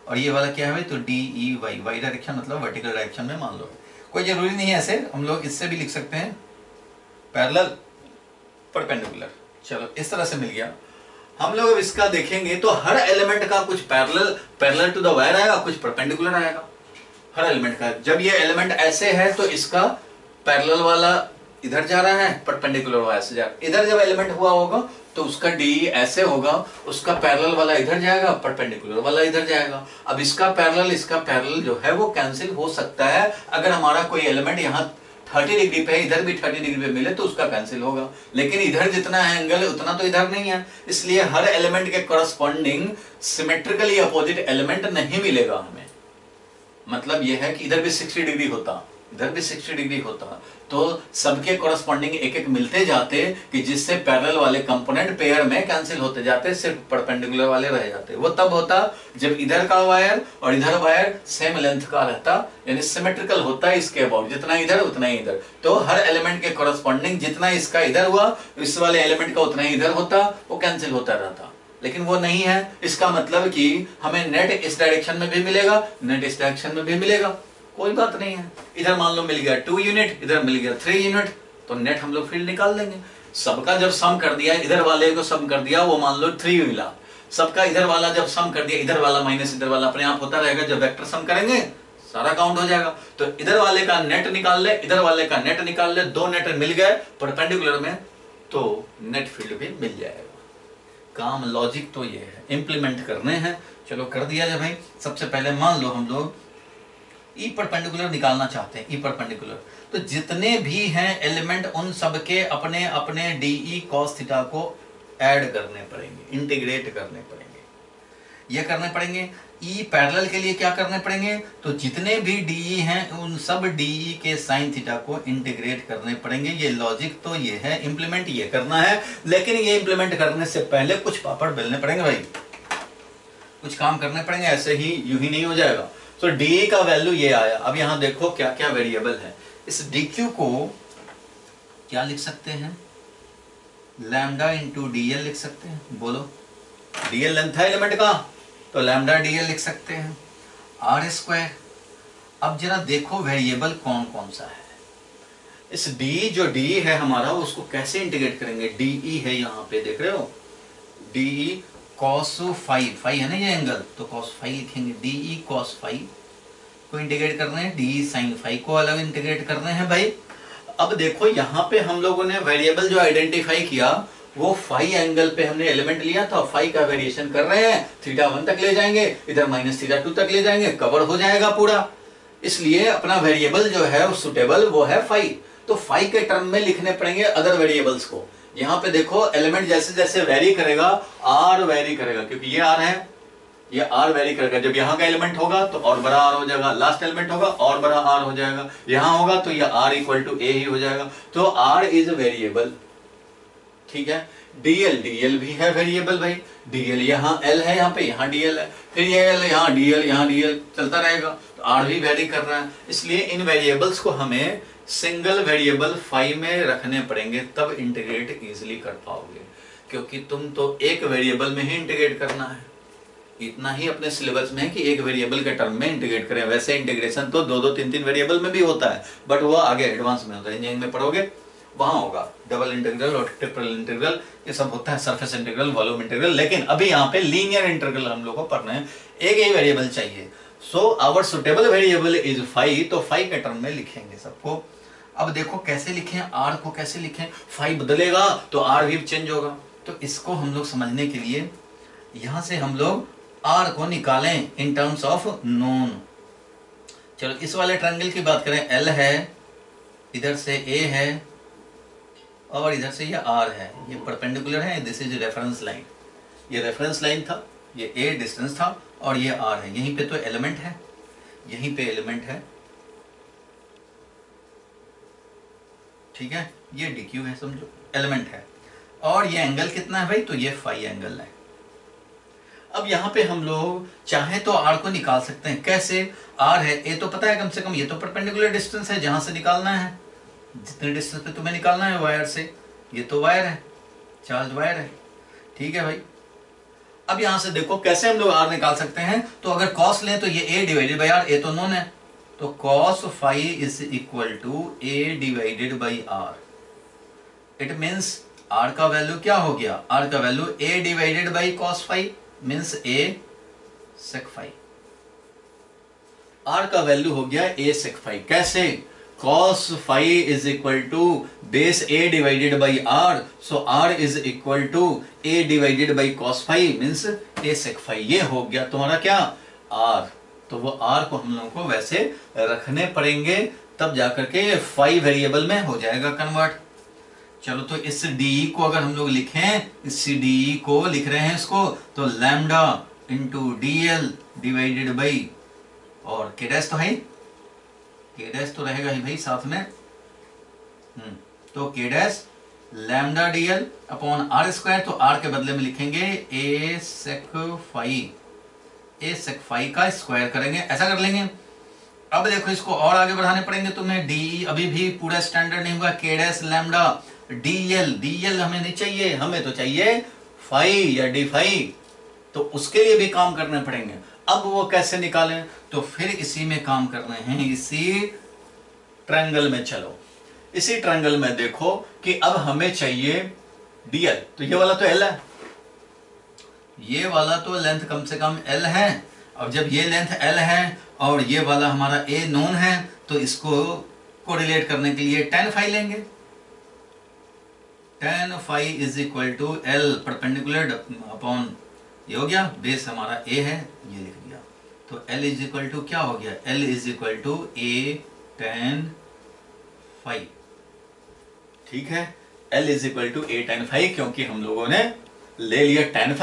और ये वाला क्या है भाई, तो D E Y, Y direction मतलब वर्टिकल डायरेक्शन में मान लो। कोई जरूरी नहीं है, ऐसे हम लोग इससे भी लिख सकते हैं, पैरेलल परपेंडिकुलर। चलो इस तरह से मिल गया। हम लोग अब इसका देखेंगे तो हर एलिमेंट का कुछ पैरेलल टू द वायर आएगा, कुछ परपेंडिकुलर आएगा हर एलिमेंट का। जब ये एलिमेंट ऐसे है तो इसका पैरेलल वाला इधर जा रहा है, परपेंडिकुलर वाला से जा रहा है। इधर जब एलिमेंट हुआ होगा तो उसका डी ऐसे होगा, उसका पैरेलल वाला इधर जाएगा, परपेंडिकुलर वाला इधर जाएगा। अब इसका पैरेलल जो है वो कैंसिल हो सकता है, अगर हमारा कोई एलिमेंट यहाँ 30 डिग्री पे है, इधर भी 30 डिग्री पे मिले तो उसका कैंसिल होगा, लेकिन इधर जितना एंगल है उतना तो इधर नहीं है, इसलिए हर एलिमेंट के कॉरस्पॉन्डिंग सिमेट्रिकली अपोजिट एलिमेंट नहीं मिलेगा हमें। मतलब यह है कि इधर भी 60 डिग्री होता इधर भी 60 डिग्री होता, तो सबके कॉरस्पॉन्डिंग एक एक मिलते जाते कि जिससे पैरेलल वाले कंपोनेंट पेयर में कैंसिल होते जाते, सिर्फ परपेंडिकुलर वाले रह जाते। वो तब होता जब इधर का वायर और इधर वायर सेम लेंथ का रहता, यानी सिमेट्रिकल होता है इसके अबाउट, जितना इधर उतना ही इधर। तो हर एलिमेंट के कॉरस्पॉन्डिंग जितना इसका इधर हुआ, इस वाले एलिमेंट का उतना ही इधर होता, वो कैंसिल होता रहता। लेकिन वो नहीं है। इसका मतलब कि हमें नेट इस डायरेक्शन में भी मिलेगा, नेट इस डायरेक्शन में भी मिलेगा, कोई बात नहीं है। इधर मान लो मिल गया 2 यूनिट, इधर मिल गया 3 यूनिट, तो नेट हम लोग फील्ड निकाल लेंगे। सबका जब सम कर दिया, इधर वाले को सम कर दिया, वो मान लो 3 मिला। सबका इधर वाला जब सम कर दिया, इधर वाला माइनस इधर वाला अपने आप होता रहेगा। जब वेक्टर सम करेंगे सारा काउंट हो जाएगा। तो इधर वाले का नेट निकाल ले, इधर वाले का नेट निकाल ले, 2 नेट मिल गए परपेंडिकुलर में, तो नेट फील्ड भी मिल जाएगा। काम लॉजिक तो ये है, इंप्लीमेंट करने हैं। चलो कर दिया जाए भाई। सबसे पहले मान लो हम लोग ई परपेंडिकुलर निकालना चाहते हैं। ई परपेंडिकुलर तो जितने भी हैं एलिमेंट, उन सब के अपने अपने डी कॉस थीटा को ऐड करने पड़ेंगे, इंटीग्रेट करने पड़ेंगे, ये करने पड़ेंगे। ई पैरेलल के लिए क्या करने पड़ेंगे, तो जितने भी डी हैं उन सब डी के साइन थीटा को इंटीग्रेट करने पड़ेंगे। ये लॉजिक तो ये है, इंप्लीमेंट ये करना है। लेकिन ये इंप्लीमेंट करने से पहले कुछ पापड़ बेलने पड़ेंगे भाई, कुछ काम करने पड़ेंगे, ऐसे ही यूं ही नहीं हो जाएगा। तो डी का वैल्यू ये आया। अब यहां देखो क्या क्या वेरिएबल है। इस डी क्यू को क्या लिख सकते हैं, लैम्डा इंटू डी एल लिख सकते हैं। बोलो, डी एल लेंथ है एलिमेंट का, तो लैम्डा डी एल लिख सकते हैं, आर स्क्वायर। अब जरा देखो वेरिएबल कौन कौन सा है। इस डी जो डी है हमारा, उसको कैसे इंटीग्रेट करेंगे। डी ई है यहाँ पे, देख रहे हो, D E cos five, five है ना ये एंगल, तो कॉस फाइव लिखेंगे। डी ई कॉस फाइव को इंटीग्रेट करना है, डी साइन फाइव को अलग इंटीग्रेट करना है भाई। अब देखो यहाँ पे हम लोगों ने वेरिएबल जो आइडेंटिफाई किया, वो फाइव एंगल पे हमने एलिमेंट लिया था, फाइव का वेरिएशन कर रहे हैं, थीटा 1 तक ले जाएंगे, इधर माइनस थीटा 2 तक ले जाएंगे, कवर हो जाएगा पूरा। इसलिए अपना वेरिएबल जो है सुटेबल वो है फाइव। तो फाइव के टर्म में लिखने पड़ेंगे अदर वेरिएबल्स को। यहाँ पे देखो एलिमेंट जैसे जैसे वेरी करेगा, आर वेरी करेगा, क्योंकि ये आर है, ये आर वेरी करेगा। जब यहाँ का एलिमेंट होगा तो और बड़ा आर हो जाएगा, लास्ट एलिमेंट होगा और बड़ा आर हो जाएगा, यहाँ होगा तो ये आर इक्वल टू ए ही हो जाएगा। तो आर इज वेरिएबल, ठीक है। डीएल, डीएल भी है वेरिएबल भाई। डीएल यहाँ एल है, यहाँ पे यहाँ डीएल है, फिर ये एल यहाँ डीएल, यहाँ डीएल चलता रहेगा। तो आर भी वेरी कर रहा है। इसलिए इन वेरिएबल्स को हमें सिंगल वेरिएबल फाइव में रखने पड़ेंगे, तब इंटीग्रेट इजिली कर पाओगे। क्योंकि तुम तो एक वेरिएबल में ही इंटीग्रेट करना है, इतना ही अपने सिलेबस में है कि एक वेरिएबल के टर्म में इंटीग्रेट करें। वैसे इंटीग्रेशन तो 2-2, 3-3 वेरिएबल में भी होता है, बट वो आगे एडवांस में होता है, इंजीनियरिंग में पढ़ोगे वहां होगा। डबल इंटीग्रल और ट्रिपल इंटीग्रल ये सब होता है, सरफेस इंटीग्रल, वॉल्यूम इंटीग्रल। लेकिन अभी यहाँ पे लीनियर इंटीग्रल हम लोग को पढ़ना है, एक ही वेरिएबल चाहिए। So our suitable variable is 5, तो 5 के टर्म में लिखेंगे सबको। अब देखो कैसे लिखें, आर को कैसे लिखें। 5 बदलेगा तो आर भी चेंज होगा। तो इसको हम लोग समझने के लिए यहां से हम लोग आर को निकालें इन टर्म्स ऑफ नोन। चलो इस वाले ट्रायंगल की बात करें, एल है, इधर से ए है और इधर से ये आर है, ये परपेंडिकुलर है, दिस इज रेफरेंस लाइन। ये रेफरेंस लाइन था, ये ए डिस्टेंस था और ये आर है। यहीं पे तो एलिमेंट है, यहीं पे एलिमेंट है, ठीक है। ये डी क्यू है, समझो एलिमेंट है। और ये एंगल कितना है भाई, तो ये फाई एंगल है। अब यहाँ पे हम लोग चाहे तो आर को निकाल सकते हैं। कैसे, आर है, ए तो पता है कम से कम, ये तो परपेंडिकुलर डिस्टेंस है जहां से निकालना है, जितने डिस्टेंस पे तुम्हें निकालना है वायर से। ये तो वायर है, चार्ज वायर है, ठीक है भाई। अब यहां से देखो कैसे हम लोग आर निकाल सकते हैं। तो अगर कॉस लें तो ये A divided by R, A तो नोन है, तो cos five is equal to A divided by R. It means R का वैल्यू क्या हो गया, आर का value A divided by cos five means A sec five. R का वैल्यू हो गया ए सेक फाइव। कैसे, cos five is equal to base A divided by R, so R is equal to A divided by cos five means A sec five. ये हो गया तुम्हारा क्या, आर। तो वो आर को हम लोगों को वैसे रखने पड़ेंगे, तब जाकर के फाइव वेरिएबल में हो जाएगा कन्वर्ट। चलो तो इस डी को अगर हम लोग लिखें, इस डी को लिख रहे हैं इसको, तो lambda into D L divided by, और के डैश तो है, के डैश तो रहेगा ही भाई साथ में, तो K dash lambda D L upon R square, तो आर के बदले में लिखेंगे ए सेक फाई का स्क्वायर करेंगे, ऐसा कर लेंगे। अब देखो इसको और आगे बढ़ाने पड़ेंगे तुम्हें, डी अभी भी पूरा स्टैंडर्ड नहीं हुआ, के डैश लैम्डा डीएल हमें नहीं चाहिए, हमें तो चाहिए फाई या डी फाई, तो उसके लिए भी काम करने पड़ेंगे। अब वो कैसे निकालें, तो फिर इसी में काम करने हैं, इसी ट्रायंगल में। चलो इसी ट्रायंगल में देखो कि अब हमें चाहिए डीएल, तो ये वाला तो एल है, ये वाला तो लेंथ कम से कम एल है। अब जब ये लेंथ एल है और ये वाला हमारा ए नोन है, तो इसको कोरिलेट करने के लिए tan फाई लेंगे। tan phi is equal to L perpendicular upon, ये हो गया बेस हमारा ए है, ये लिख दिया, तो एल इज इक्वल टू क्या हो गया, L is equal to A tan phi. ठीक है, L is equal to A tan phi, क्योंकि हम लोगों ने ले लिया tan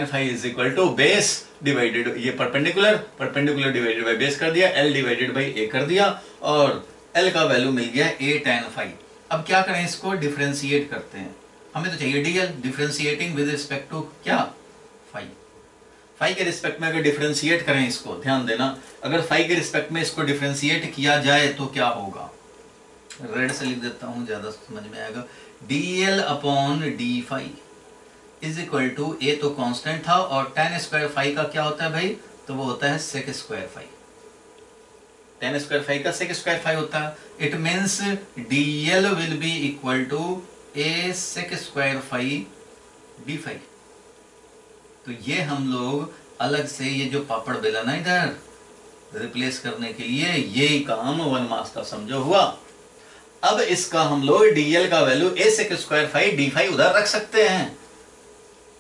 phi is equal to base divided, ये परपेंडिकुलर डिवाइडेड बाय बेस कर दिया, L डिवाइडेड बाय ए कर दिया, और L का वैल्यू मिल गया ए tan फाई। अब क्या करें, इसको डिफरेंशिएट करते हैं, हमें तो चाहिए D L, differentiating with respect to क्या, फाई के रिस्पेक्ट में अगर डिफरेंशिएट करें इसको, ध्यान देना, अगर फाई के रिस्पेक्ट में इसको डिफरेंशिएट किया जाए तो क्या होगा, रेड से लिख देता हूं ज्यादा समझ में आएगा, dl upon D phi is equal to, a तो कांस्टेंट था, और tan स्क्वायर फाई का क्या होता है भाई, तो वो होता है sec square phi, tan square phi का sec स्क्वायर फाई होता है। It means dl will be equal to a sec square phi D phi. तो ये हम लोग अलग से ये जो पापड़ बेला ना इधर रिप्लेस करने के लिए, ये काम 1 मास का समझो हुआ। अब इसका हम लोग dl का value a sec square phi D phi उधर रख सकते हैं,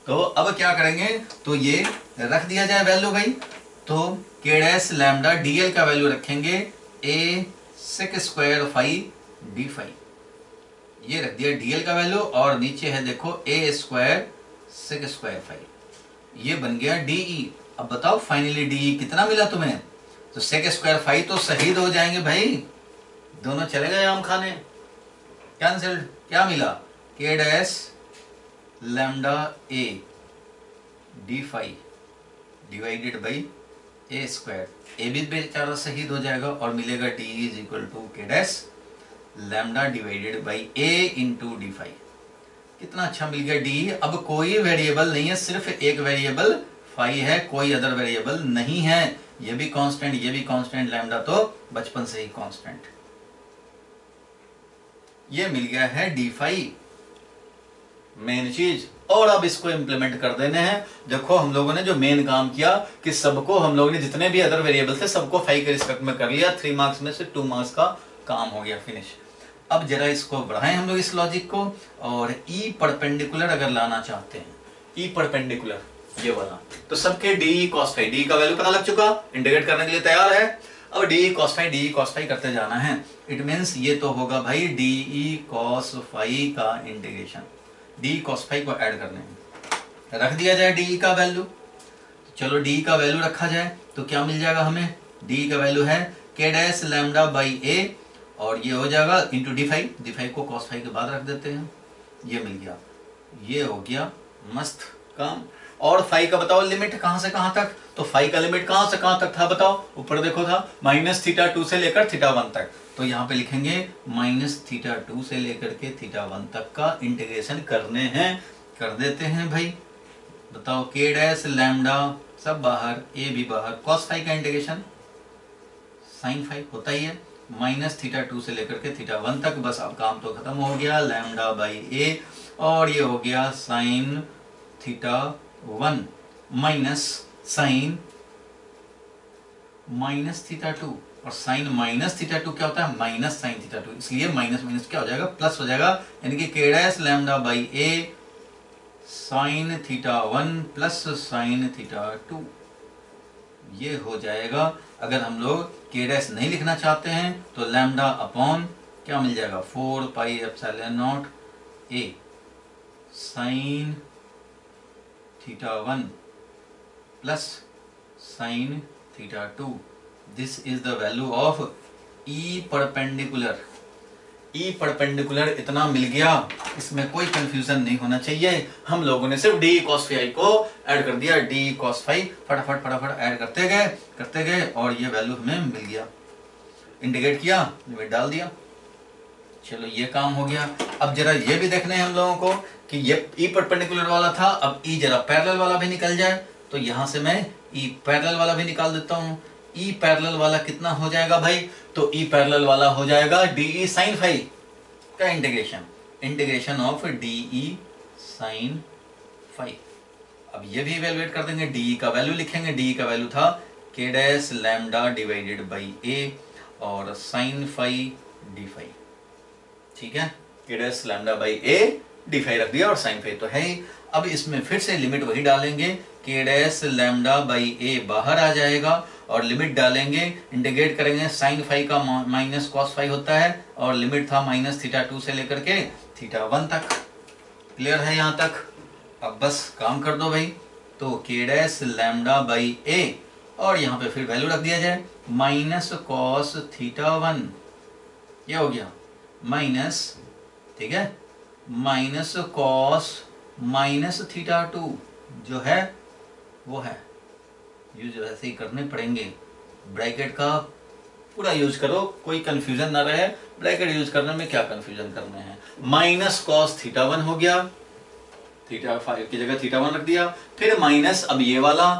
तो अब क्या करेंगे, तो ये रख दिया जाए वैल्यू भाई, तो k डैश लैम्डा dl का वैल्यू रखेंगे a sec square phi D phi, ये रख दिया dl का वैल्यू, और नीचे है देखो a square sec square phi, ये बन गया de। अब बताओ फाइनली de कितना मिला तुम्हें, तो sec स्क्वायर फाई तो शहीद हो जाएंगे भाई, दोनों चले गए आम खाने, कैंसिल्ड, क्या मिला, K dash lambda a D phi divided by a square, a भी बेचारा शहीद हो जाएगा, और मिलेगा D is equal to K dash lambda divided by a into D phi. कितना अच्छा मिल गया डी। अब कोई वेरिएबल नहीं है, सिर्फ एक वेरिएबल फाई है, कोई अदर वेरिएबल नहीं है, ये भी कांस्टेंट, ये भी कांस्टेंट, लैम्डा तो बचपन से ही कांस्टेंट। ये मिल गया है डी फाई, मेन चीज। और अब इसको इंप्लीमेंट कर देने हैं। देखो हम लोगों ने जो मेन काम किया कि सबको, हम लोगों ने जितने भी अदर वेरिएबल थे सबको फाई के रिस्पेक्ट में कर लिया, 3 मार्क्स में से 2 मार्क्स का काम हो गया, फिनिश। अब जरा इसको बढ़ाएं हम लोग इस लॉजिक को, और ई परपेंडिकुलर अगर लाना चाहते हैं, ई परपेंडिकुलर ये वाला, तो सबके डी कॉस फाई, डी का वैल्यू पता लग चुका, इंटीग्रेट करने के लिए तैयार है। अब डी कॉस फाई करते जाना है। इट मींस ये तो होगा भाई डी कॉस फाई का इंटीग्रेशन, डी कॉस फाई को ऐड करने में रख दिया जाए डी का वैल्यू। चलो डी का वैल्यू रखा जाए तो क्या मिल जाएगा हमें, डी का वैल्यू है के डैश लैम्डा बाई ए, और ये हो जाएगा इंटू डी फाई को कॉस फाई के बाद रख देते हैं, ये मिल गया, ये हो गया मस्त काम। और फाई का बताओ लिमिट कहां से कहां तक, तो फाई का लिमिट कहां से कहां तक था बताओ, ऊपर देखो था -θ2 से लेकर θ1 तक, तो यहाँ पे लिखेंगे -θ2 से लेकर के θ1 तक का इंटीग्रेशन करने हैं, कर देते हैं भाई। बताओ के डैश लैम्डा सब बाहर, ए भी बाहर, कॉस फाई का इंटीग्रेशन साइन फाई होता ही है, -θ2 से लेकर के θ1 तक, बस अब काम तो खत्म हो गया, लैम्डा बाई ए, और ये हो गया साइन θ1 माइनस साइन -θ2, और साइन -θ2 क्या होता है, माइनस साइन θ2, इसलिए माइनस माइनस क्या हो जाएगा, प्लस हो जाएगा, यानी कि K dash lambda by a sine θ1 plus sine θ2, ये हो जाएगा। अगर हम लोग के डैश नहीं लिखना चाहते हैं तो लैम्डा अपॉन क्या मिल जाएगा, 4 pi epsilon naught a sine θ1 plus sine θ2, this is the value of E perpendicular इतना मिल गया, इसमें कोई कंफ्यूजन नहीं होना चाहिए। हम लोगों ने सिर्फ डी कॉस फाई को ऐड कर दिया, डी कॉस फाई फटाफट ऐड करते गए और ये वैल्यू हमें मिल गया। इंटीग्रेट किया, लिमिट डाल दिया, चलो ये काम हो गया। अब जरा ये भी देखना है हम लोगों को कि ये ई परपेंडिकुलर वाला था, अब ई जरा पैरेलल वाला भी निकल जाए, तो यहां से मैं ई पैरेलल वाला भी निकाल देता हूं। ई पैरेलल वाला कितना हो जाएगा भाई, तो ई पैरेलल वाला हो जाएगा डी साइन फाई का integration of D sine phi. अब ये भी इवेलुएट कर देंगे, डी का वैल्यू लिखेंगे, डी का वैल्यू था K dash lambda divided by ए और साइन फाई डी फाई, ठीक है। K dash lambda by A D phi रख दिया और साइन फाई तो है ही। अब इसमें फिर से लिमिट वही डालेंगे, के डैश लैम्डा बाई ए बाहर आ जाएगा और लिमिट डालेंगे, इंटीग्रेट करेंगे, साइन फाई का माइनस कॉस फाई होता है और लिमिट था माइनस थीटा 2 से लेकर के थीटा 1 तक। क्लियर है यहां तक? अब बस काम कर दो भाई, तो के डैश लैम्डा बाई ए और यहां पे फिर वैल्यू रख दिया जाए माइनस कॉस थीटा 1, ये हो गया माइनस, ठीक है, माइनस कॉस माइनस थीटा 2 जो है वो है, यूज ऐसे ही करने पड़ेंगे। ब्रैकेट का पूरा यूज करो, कोई कंफ्यूजन ना रहे, ब्रैकेट यूज करने में क्या कंफ्यूजन करने हैं। माइनस कॉस थीटा 1 हो गया, थीटा 5 की जगह थीटा 1 रख दिया, फिर माइनस अब ये वाला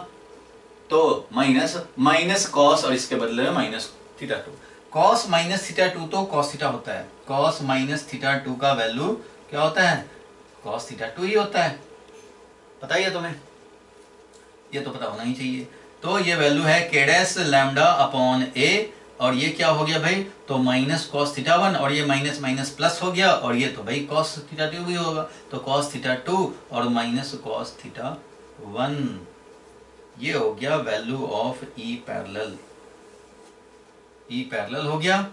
तो माइनस कॉस और इसके बदले में minus theta 2। Cos minus theta 2 तो कॉस थीटा होता है, कॉस माइनस थीटा 2 का वैल्यू क्या होता है, कॉस थीटा 2 ही होता है। पता ही है तुम्हें, ये तो पता होना ही चाहिए। तो ये वैल्यू है के डैश लैम्डा अपॉन ए और ये क्या हो गया भाई, तो माइनस कॉस थीटा 1 और ये माइनस माइनस प्लस हो गया और ये तो भाई कॉस थीटा 2 भी होगा, तो कॉस थीटा 2 और माइनस कॉस थीटा 1, ये हो गया value of E parallel. E parallel हो गया,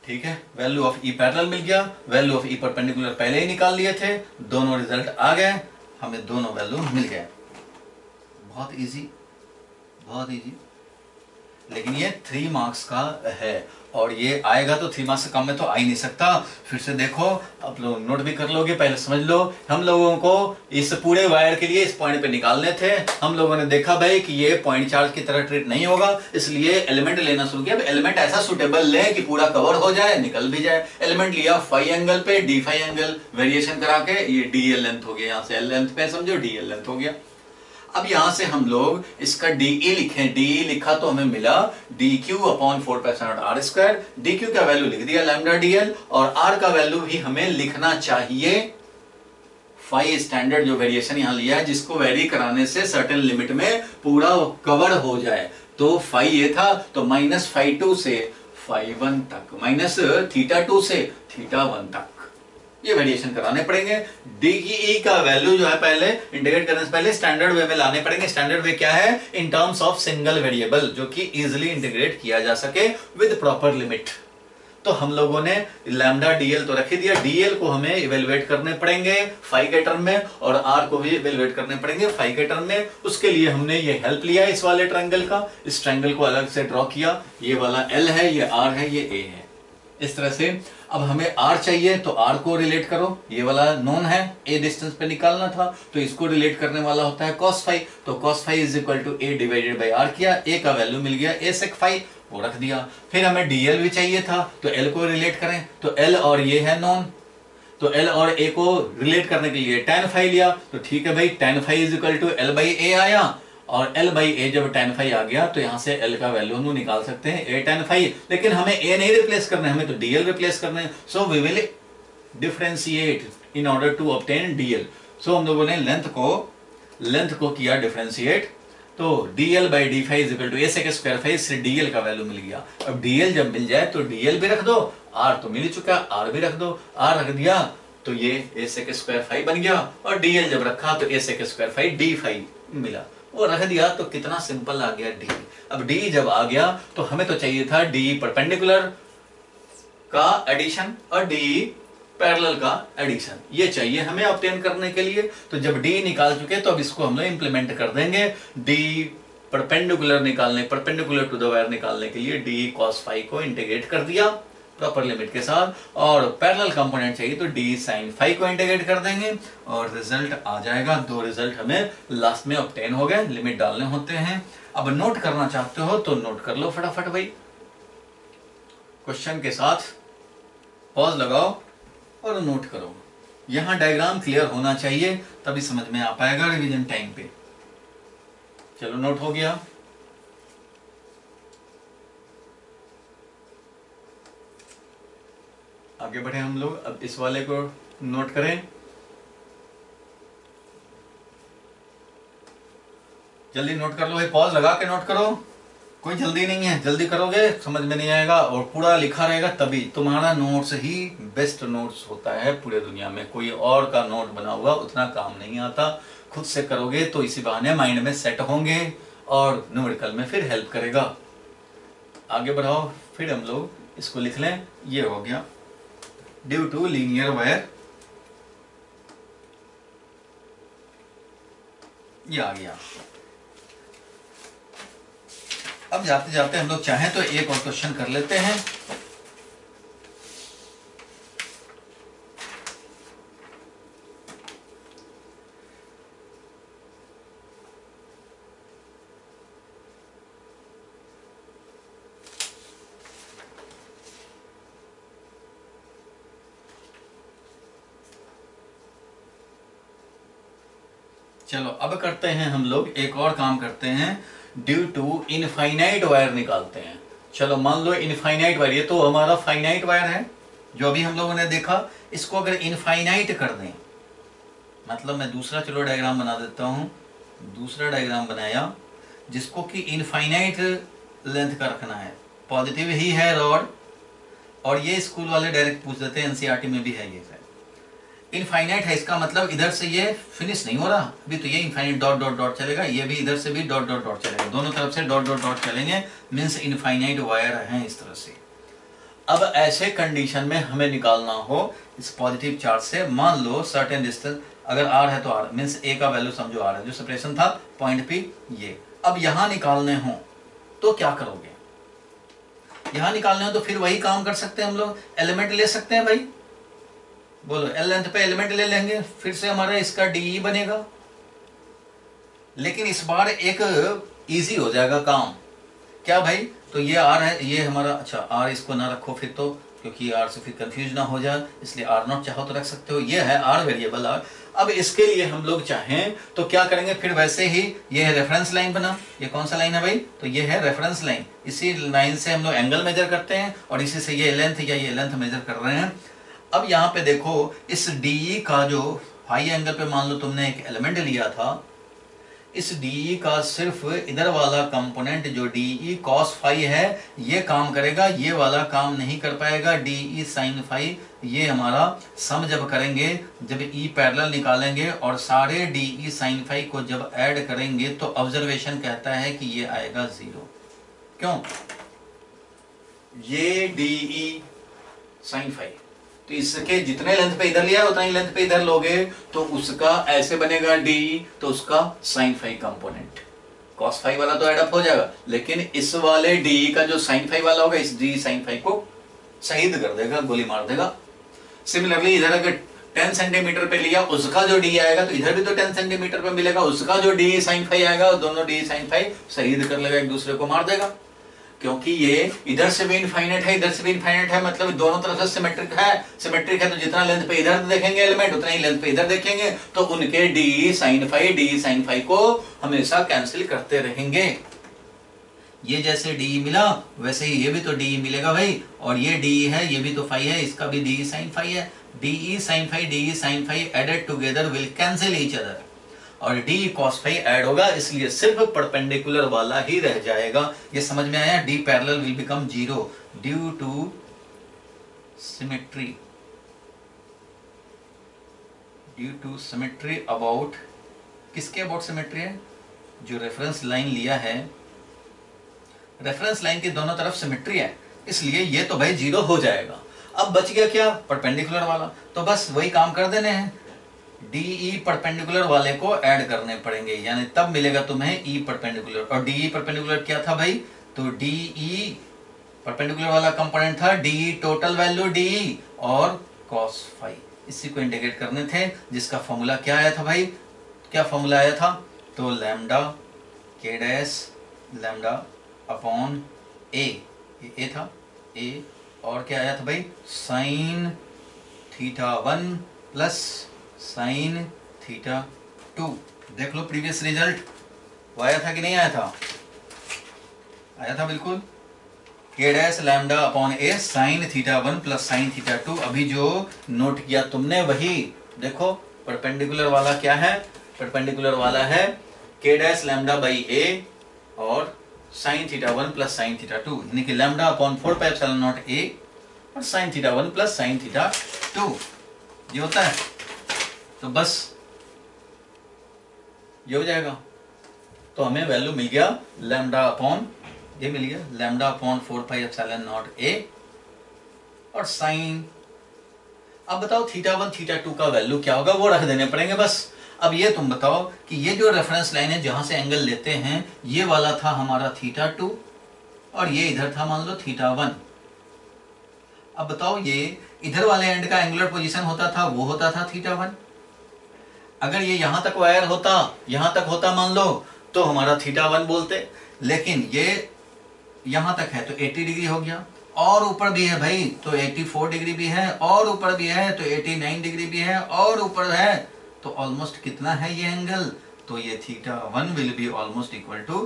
ठीक है, वैल्यू ऑफ ई पैरेलल मिल गया। वैल्यू ऑफ ई परपेंडिकुलर पहले ही निकाल लिए थे, दोनों रिजल्ट आ गए, हमें दोनों वैल्यू मिल गए। बहुत इजी, बहुत इजी। लेकिन ये 3 मार्क्स का है और ये आएगा तो 3 मार्क्स से कम में तो आ ही नहीं सकता। फिर से देखो, आप लोग नोट भी कर लोगे, पहले समझ लो। हम लोगों को इस पूरे वायर के लिए इस पॉइंट पे निकालने थे, हम लोगों ने देखा भाई कि ये पॉइंट चार्ज की तरह ट्रीट नहीं होगा, इसलिए एलिमेंट लेना शुरू किया। एलिमेंट ऐसा सुटेबल ले कि पूरा कवर हो जाए, निकल भी जाए। एलिमेंट लिया फाई एंगल पे, डी फाई एंगल वेरिएशन करा के, ये डी एल लेंथ हो गया, यहाँ से एल लेंथ पे समझो डी एल लेंथ हो गया। अब यहां से हम लोग इसका डी लिखें, डी लिखा तो हमें मिला D Q upon 4πr²। D Q का वैल्यू लिख दिया लैम्डा डी एल और आर का वैल्यू भी हमें लिखना चाहिए फाई स्टैंडर्ड जो वेरिएशन यहां लिया है, जिसको वेरी कराने से सर्टेन लिमिट में पूरा कवर हो जाए। तो फाई ये था, तो माइनस फाई 2 से फाई 1 तक, माइनस थीटा 2 से थीटा 1 तक ये वेरिएशन कराने पड़ेंगे। डी की ई का वैल्यू जो है पहले इंटीग्रेट करने से पहले स्टैंडर्ड वे में लाने पड़ेंगे। स्टैंडर्ड वे क्या है, in terms of single variable, जो कि इजीली इंटीग्रेट किया जा सके विद प्रॉपर लिमिट। तो हम लोगों ने लैम्डा डीएल तो रख ही दिया, डीएल को हमें इवेलुएट करने पड़ेंगे फाई के टर्म में और आर को भी इवेलुएट करने पड़ेंगे फाई के टर्म में। उसके लिए हमने ये हेल्प लिया इस वाले ट्रायंगल का, इस ट्रायंगल को अलग से ड्रॉ किया, ये वाला एल है, ये आर है, ये ए है, इस तरह से। अब हमें r चाहिए तो r को रिलेट करो, ये वाला नोन है, a डिस्टेंस पे निकालना था तो इसको रिलेट करने वाला होता है cos फाई, तो cos phi is equal to a divided by r किया, a का वैल्यू मिल गया a sec फाई, वो रख दिया। फिर हमें dl भी चाहिए था तो l को रिलेट करें, तो l और ये है नोन, तो l और a को रिलेट करने के लिए tan फाई लिया, तो ठीक है भाई, tan phi is equal to l by a आया और L बाई ए जब tan फाई आ गया तो यहां से L का वैल्यू हम निकाल सकते हैं a tan फाई, लेकिन हमें a नहीं रिप्लेस करना है, हमें तो dl रिप्लेस करना है। So we will differentiate in order to obtain dl। So हम लोगों ने लेंथ को किया डिफरेंशिएट, तो dl by d phi is equal to a sec square phi, इससे dl का वैल्यू मिल गया। अब dl जब मिल जाए तो dl भी रख दो, r तो मिल चुका, r भी रख दो, r रख दिया तो ये a sec स्क्वायर फाई बन गया और dl जब रखा तो a sec square phi d phi मिला, वो रख दिया तो कितना सिंपल आ गया d। अब d जब आ गया तो हमें तो चाहिए था d परपेंडिकुलर का एडिशन और d पैरेलल का एडिशन, ये चाहिए हमें ऑब्टेन करने के लिए। तो जब d निकाल चुके तो अब इसको हम लोग इंप्लीमेंट कर देंगे, d perpendicular to the wire निकालने के लिए डी कॉस फाई को इंटीग्रेट कर दिया प्रॉपर लिमिट के साथ, और पैरेलल कंपोनेंट चाहिए तो डी साइन फाई को इंटीग्रेट कर देंगे और रिजल्ट आ जाएगा। दो रिजल्ट हमें लास्ट में ऑब्टेन हो गए। लिमिट डालने होते हैं। अब नोट करना चाहते हो तो नोट कर लो फटाफट भाई, क्वेश्चन के साथ पॉज लगाओ और नोट करो। यहां डायग्राम क्लियर होना चाहिए तभी समझ में आ पाएगा रिवीजन टाइम पे। चलो नोट हो गया। आगे बढ़े हम लोग। अब इस वाले को नोट करें। जल्दी नोट कर लो भाई, पॉज लगा के नोट करो, कोई जल्दी नहीं है। जल्दी करोगे समझ में नहीं आएगा, और पूरा लिखा रहेगा तभी तुम्हारा नोट्स ही बेस्ट नोट्स होता है पूरे दुनिया में। कोई और का नोट बना हुआ उतना काम नहीं आता। खुद से करोगे तो इसी बहाने माइंड में सेट होंगे और न्यूमेरिकल में फिर हेल्प करेगा। आगे बढ़ाओ, फिर हम लोग इसको लिख लें। ये हो गया ड्यू टू लीनियर वायर, ये आ गया। अब जाते जाते हम लोग चाहें तो एक और क्वेश्चन कर लेते हैं। चलो अब करते हैं हम लोग एक और काम करते हैं। ड्यू टू इनफाइनाइट वायर निकालते हैं। चलो मान लो इनफाइनाइट वायर, ये तो हमारा फाइनाइट वायर है जो अभी हम लोगों ने देखा। इसको अगर इनफाइनाइट कर दें, मतलब मैं दूसरा चलो डायग्राम बना देता हूं। दूसरा डायग्राम बनाया जिसको कि इनफाइनाइट लेंथ का रखना है, पॉजिटिव ही है रॉड, और ये स्कूल वाले डायरेक्ट पूछ देते हैं, एनसीईआरटी में भी है ये। इनफाइनाइट है इसका मतलब इधर से ये फिनिश नहीं हो रहा अभी, तो ये इनफाइनाइट डॉट डॉट डॉट चलेगा, ये भी इधर से भी डॉट डॉट डॉट चलेगा, दोनों तरफ से डॉट डॉट डॉट चलेंगे, मींस इनफाइनाइट वायर है इस तरह से। अब ऐसे कंडीशन में हमें निकालना हो इस पॉजिटिव चार्ज से, मान लो सर्टेन डिस्टेंस, अगर आर है तो आर मींस ए का वैल्यू समझो आर है, जो सेपरेशन था पॉइंट पी ये। अब यहां निकालने हो तो क्या करोगे? यहां निकालने हो तो फिर वही काम कर सकते हैं हम लोग, एलिमेंट ले सकते हैं भाई। बोलो एल लेंथ पे एलिमेंट ले लेंगे, फिर से हमारा इसका डी बनेगा, लेकिन इस बार एक इजी हो जाएगा काम। क्या भाई? तो ये आर है, ये हमारा, अच्छा आर इसको ना रखो फिर तो, क्योंकि आर से फिर कंफ्यूज ना हो जाए, इसलिए आर नॉट चाहो तो रख सकते हो। ये है आर वेरिएबल आर। अब इसके लिए हम लोग चाहें तो क्या करेंगे, फिर वैसे ही ये है रेफरेंस लाइन बना। ये कौन सा लाइन है भाई? तो ये है रेफरेंस लाइन। इसी लाइन से हम लोग एंगल मेजर करते हैं और इसी से ये लेंथ या ये लेंथ मेजर कर रहे हैं। अब यहाँ पे देखो इस डी का जो फाई एंगल पे मान लो तुमने एक एलिमेंट लिया था, इस डी का सिर्फ इधर वाला कंपोनेंट जो डी कॉस फाई है ये काम करेगा, ये वाला काम नहीं कर पाएगा। डी साइन फाई ये हमारा सम जब करेंगे, जब ई पैरेलल निकालेंगे और सारे डी साइन फाई को जब ऐड करेंगे तो ऑब्जर्वेशन कहता है कि ये आएगा 0। क्यों? ये डी साइन फाई, तो इसके जितने लेंथ पे इधर लिया उतना ही लेंथ पे इधर लोगे तो उसका ऐसे बनेगा डी, तो उसका sine phi component cos phi वाला तो एडअप हो जाएगा, लेकिन इस वाले डी का जो साइन फाई वाला होगा इस डी साइन फाई को शहीद कर देगा, गोली मार देगा। सिमिलरली इधर अगर 10 सेंटीमीटर पे लिया, उसका जो डी आएगा तो इधर भी तो 10 सेंटीमीटर पे मिलेगा, उसका जो डी साइन फाई आएगा दोनों डी साइन फाई शहीद कर लेगा, एक दूसरे को मार देगा। क्योंकि ये इधर से भी इनफाइनाइट है, इधर से भी इनफाइनाइट है, मतलब दोनों तरफ से सिमेट्रिक है। सिमेट्रिक है तो जितना लेंथ पे इधर देखेंगे एलिमेंट उतना ही लेंथ पे इधर देखेंगे, तो उनके डी साइन फाई को हमेशा कैंसिल करते रहेंगे। ये जैसे डी मिला वैसे ही ये भी तो डी मिलेगा भाई, और ये डी है, ये भी तो फाई है, इसका भी डी साइन फाई है। D sine phi added together will cancel each other, और डी कॉस फाई ऐड होगा, इसलिए सिर्फ परपेंडिकुलर वाला ही रह जाएगा। ये समझ में आया? D parallel will become 0 due to symmetry, about, किसके अबाउट सिमेट्री है? जो रेफरेंस लाइन लिया है, रेफरेंस लाइन के दोनों तरफ सिमेट्री है, इसलिए ये तो भाई 0 हो जाएगा। अब बच गया क्या? परपेंडिकुलर वाला, तो बस वही काम कर देने हैं। डीई परपेंडिकुलर वाले को ऐड करने पड़ेंगे, यानी तब मिलेगा तुम्हें ई परपेंडिकुलर। और डीई परपेंडिकुलर क्या था भाई, तो डीई परपेंडिकुलर वाला कंपोनेंट था डीई टोटल वैल्यू डीई और कॉस फाई, इसी को इंटीग्रेट करने थे, जिसका फॉर्मूला क्या आया था भाई, क्या फॉर्मूला आया था, तो लैम्डा के डैश लैम्डा अपॉन ए, ये ए था ए, और क्या आया था भाई sign theta 1 plus sine theta 2। देख लो प्रीवियस रिजल्ट, वो आया था कि नहीं आया था, आया था बिल्कुल, K dash lambda upon a sine theta 1 plus sine theta 2। अभी जो नोट किया तुमने वही देखो, परपेंडिकुलर वाला क्या है, परपेंडिकुलर वाला है के डैश लैम्डा बाई ए और sine theta 1 plus sine theta 2, यानी कि lambda upon 4 pi epsilon naught a और sine theta 1 plus sine theta 2, ये होता है। तो बस ये हो जाएगा, तो हमें वैल्यू मिल गया लैम्डा अपॉन, ये मिल गया lambda upon 4 pi epsilon naught a और साइन। अब बताओ थीटा 1 थीटा 2 का वैल्यू क्या होगा, वो रख देने पड़ेंगे बस। अब ये तुम बताओ कि ये जो रेफरेंस लाइन है जहां से एंगल लेते हैं, ये वाला था हमारा थीटा 2 और ये इधर था मान लो थीटा 1। अब बताओ ये इधर वाले एंड का एंगुलर पोजीशन होता था, वो होता था थीटा 1। अगर ये यहां तक वायर होता, यहां तक होता मान लो, तो हमारा थीटा 1 बोलते, लेकिन ये यहां तक है तो 80 डिग्री हो गया, और ऊपर भी है भाई तो 84 डिग्री भी है, और ऊपर भी है तो 89 डिग्री भी है, और ऊपर है तो ऑलमोस्ट कितना है ये एंगल, तो ये theta 1 will be almost equal to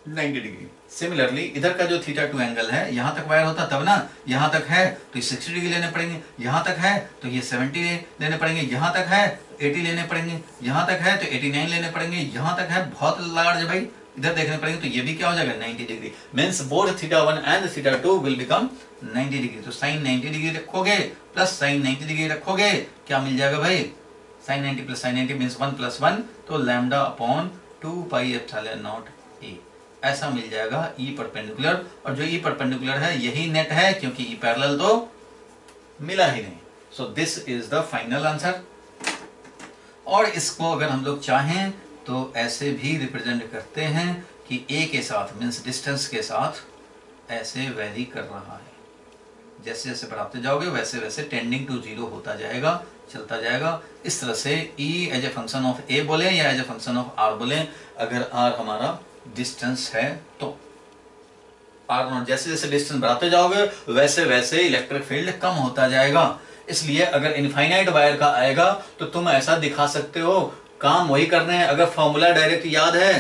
90 degree. Similarly इधर का जो थीटा 2 एंगल है, यहां तक वायर होता तब ना, यहां तक है तो 60 डिग्री लेने पड़ेंगे, यहां तक है तो ये 70 लेने पड़ेंगे, यहां तक है तो 80 लेने पड़ेंगे, यहां तक है तो 89 लेने पड़ेंगे, यहां तक है बहुत लार्ज है भाई, इधर देखने पड़ेंगे, तो ये भी क्या हो जाएगा 90 degree. Means both theta 1 and theta 2 will become 90 degree. तो साइन 90 डिग्री रखोगे प्लस साइन 90 डिग्री रखोगे, क्या मिल जाएगा भाई, sine 90 plus sine 90 means 1 plus 1, तो lambda upon 2 pi epsilon naught a, ऐसा मिल जाएगा ई परपेंडिकुलर। और जो ई परपेंडिकुलर है यही नेट है, क्योंकि ई पैरेलल तो मिला ही नहीं। So this is the final answer. और इसको अगर हम लोग चाहें तो ऐसे भी रिप्रेजेंट करते हैं कि ए के साथ मीन्स डिस्टेंस के साथ ऐसे वैरी कर रहा है, जैसे जैसे बढ़ाते जाओगे वैसे वैसे टेंडिंग टू जीरो होता जाएगा, चलता जाएगा। इस तरह से e as a function of a बोले या as a function of r बोले, अगर आर हमारा डिस्टेंस है तो आर नॉट, जैसे जैसे डिस्टेंस बढ़ाते जाओगे वैसे वैसे इलेक्ट्रिक फील्ड कम होता जाएगा। इसलिए अगर इनफाइनाइट वायर का आएगा तो तुम ऐसा दिखा सकते हो, काम वही करने हैं। अगर फॉर्मूला डायरेक्ट याद है,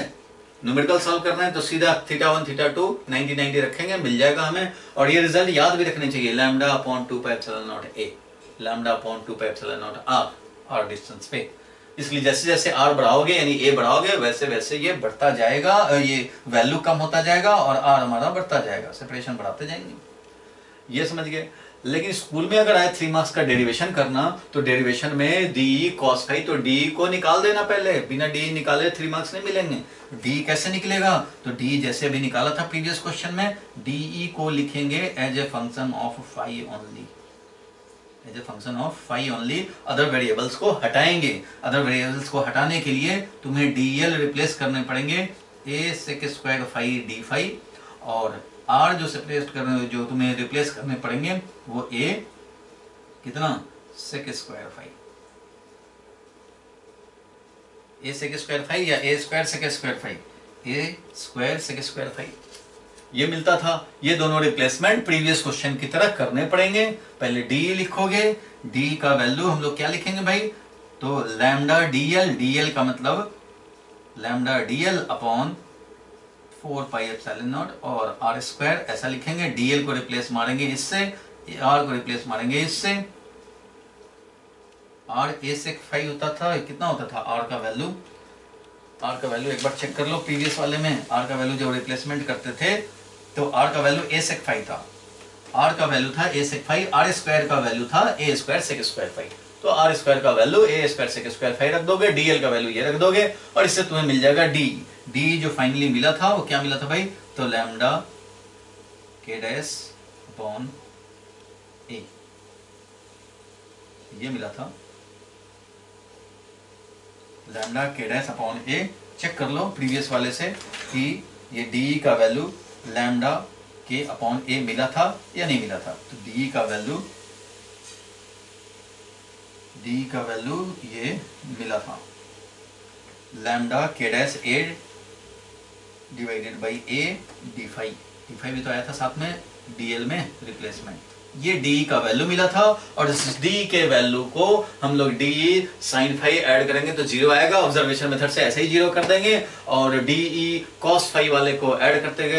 न्यूमेरिकल सॉल्व करना है, तो सीधा थीटा 1 थीटा 2 90 90 रखेंगे, मिल जाएगा हमें। और ये रिजल्ट याद भी रखने चाहिए, lambda upon 2 pi epsilon naught a, lambda upon 2 pi epsilon naught r distance पे। इसलिए जैसे जैसे आर बढ़ाओगे यानी ए बढ़ाओगे वैसे वैसे ये बढ़ता जाएगा, ये वैल्यू कम होता जाएगा और आर हमारा बढ़ता जाएगा, सेपरेशन बढ़ाते जाएंगे। ये समझ गए। लेकिन स्कूल में अगर आए 3 मार्क्स का डेरिवेशन करना, तो डेरिवेशन में डी कॉस फाई, तो डी को निकाल देना पहले, बिना डी निकाले 3 मार्क्स नहीं मिलेंगे। डी कैसे निकलेगा, तो डी जैसे अभी निकाला था प्रीवियस क्वेश्चन में, डी को लिखेंगे as a function of phi only, as a function of phi only. Other variables को हटाएंगे, अदर वेरिएबल्स को हटाने के लिए तुम्हें डीएल रिप्लेस करने पड़ेंगे A sec square phi D phi, और आर जो सेपरेट करने जो तुम्हें रिप्लेस करने पड़ेंगे वो ए कितना sec square phi, A sec square phi या A square sec square phi, A square sec square phi ये मिलता था। ये दोनों रिप्लेसमेंट प्रीवियस क्वेश्चन की तरह करने पड़ेंगे। पहले डी लिखोगे, डी का वैल्यू हम लोग क्या लिखेंगे भाई, तो लैम्डा डीएल, डीएल का मतलब lambda D L upon 4 pi epsilon not और आर स्क्वायर ऐसा लिखेंगे। डीएल को रिप्लेस मारेंगे इससे, आर को रिप्लेस मारेंगे इससे। आर ए सेक फाई होता था, कितना होता था आर का वैल्यू, आर का वैल्यू एक बार चेक कर लो प्रीवियस वाले में, आर का वैल्यू जब रिप्लेसमेंट करते थे तो आर का वैल्यू ए सेक फाई था, आर का वैल्यू था ए सेक फाई, आर स्क्वायर का वैल्यू था ए स्क्वायर सेक स्क्वायर फाई। तो आर स्क्वायर का वैल्यू ए स्क्वायर सेक स्क्वायर फाई रख दोगे, डीएल का वैल्यू ये रख दोगे, और इससे तुम्हें मिल जाएगा डी। डी जो फाइनली मिला था वो क्या मिला था भाई, तो लैम्डा के डैश अपॉन ए, ये मिला था। लैम्डा के डैश अपॉन ए, चेक कर लो प्रीवियस वाले से कि ये डी का वैल्यू लैम्डा के अपॉन ए मिला था या नहीं मिला था। तो डी का वैल्यू ये मिला था, लैम्डा के dash a divided by A D phi भी तो आया था साथ में डीएल में रिप्लेसमेंट, ये डी का वैल्यू मिला था। और इस डी के वैल्यू को हम लोग डी साइन फाई ऐड करेंगे तो जीरो आएगा, ऑब्जर्वेशन मेथड से ऐसे ही जीरो कर देंगे। और डी ई कॉस फाई वाले को ऐड करते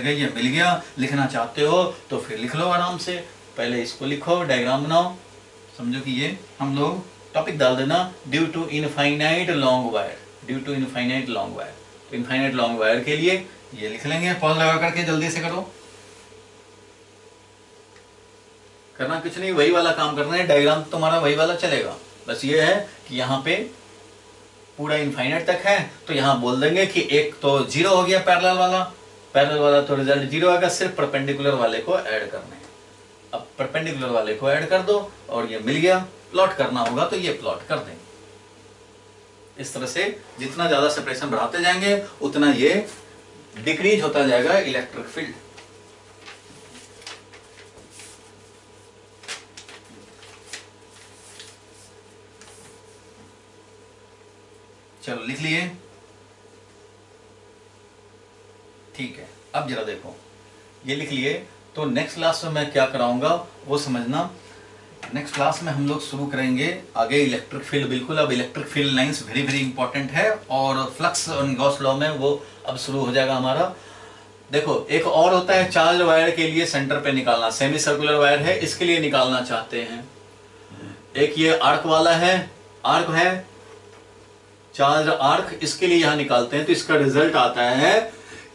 गए, ये मिल गया। लिखना चाहते हो तो फिर लिख लो आराम से, पहले इसको लिखो, डायग्राम बनाओ, समझो कि ये हम लोग टॉपिक डाल देना due to infinite long wire, तो इनफाइनाइट लॉन्ग वायर के लिए ये लिख लेंगे। पॉज लगा करके जल्दी से करो, करना कुछ नहीं, वही वाला काम करना है, डायग्राम तुम्हारा वही वाला चलेगा। बस ये है कि यहाँ पे पूरा इनफाइनाइट तक है तो यहाँ बोल देंगे कि एक तो जीरो हो गया पैरेलल वाला तो रिजल्ट जीरो आएगा, सिर्फ परपेंडिकुलर वाले को ऐड करना है। अब परपेंडिकुलर वाले को ऐड कर दो और ये मिल गया। प्लॉट करना होगा तो ये प्लॉट कर देंगे। इस तरह से जितना ज्यादा सेपरेशन बढ़ाते जाएंगे उतना ये डिक्रीज होता जाएगा इलेक्ट्रिक फील्ड। चलो लिख लिए, ठीक है। अब जरा देखो, ये लिख लिए तो नेक्स्ट क्लास में मैं क्या कराऊंगा वो समझना। नेक्स्ट क्लास में हम लोग शुरू करेंगे आगे इलेक्ट्रिक फील्ड, बिल्कुल। अब electric field lines very very important है और फ्लक्स और गॉस लॉ में वो अब शुरू हो जाएगा हमारा। देखो एक और होता है चार्ज वायर के लिए सेंटर पे निकालना, सेमी सर्कुलर वायर है, इसके लिए निकालना चाहते हैं। एक ये आर्क वाला है, आर्क है चार्ज आर्क, इसके लिए यहां निकालते हैं तो इसका रिजल्ट आता है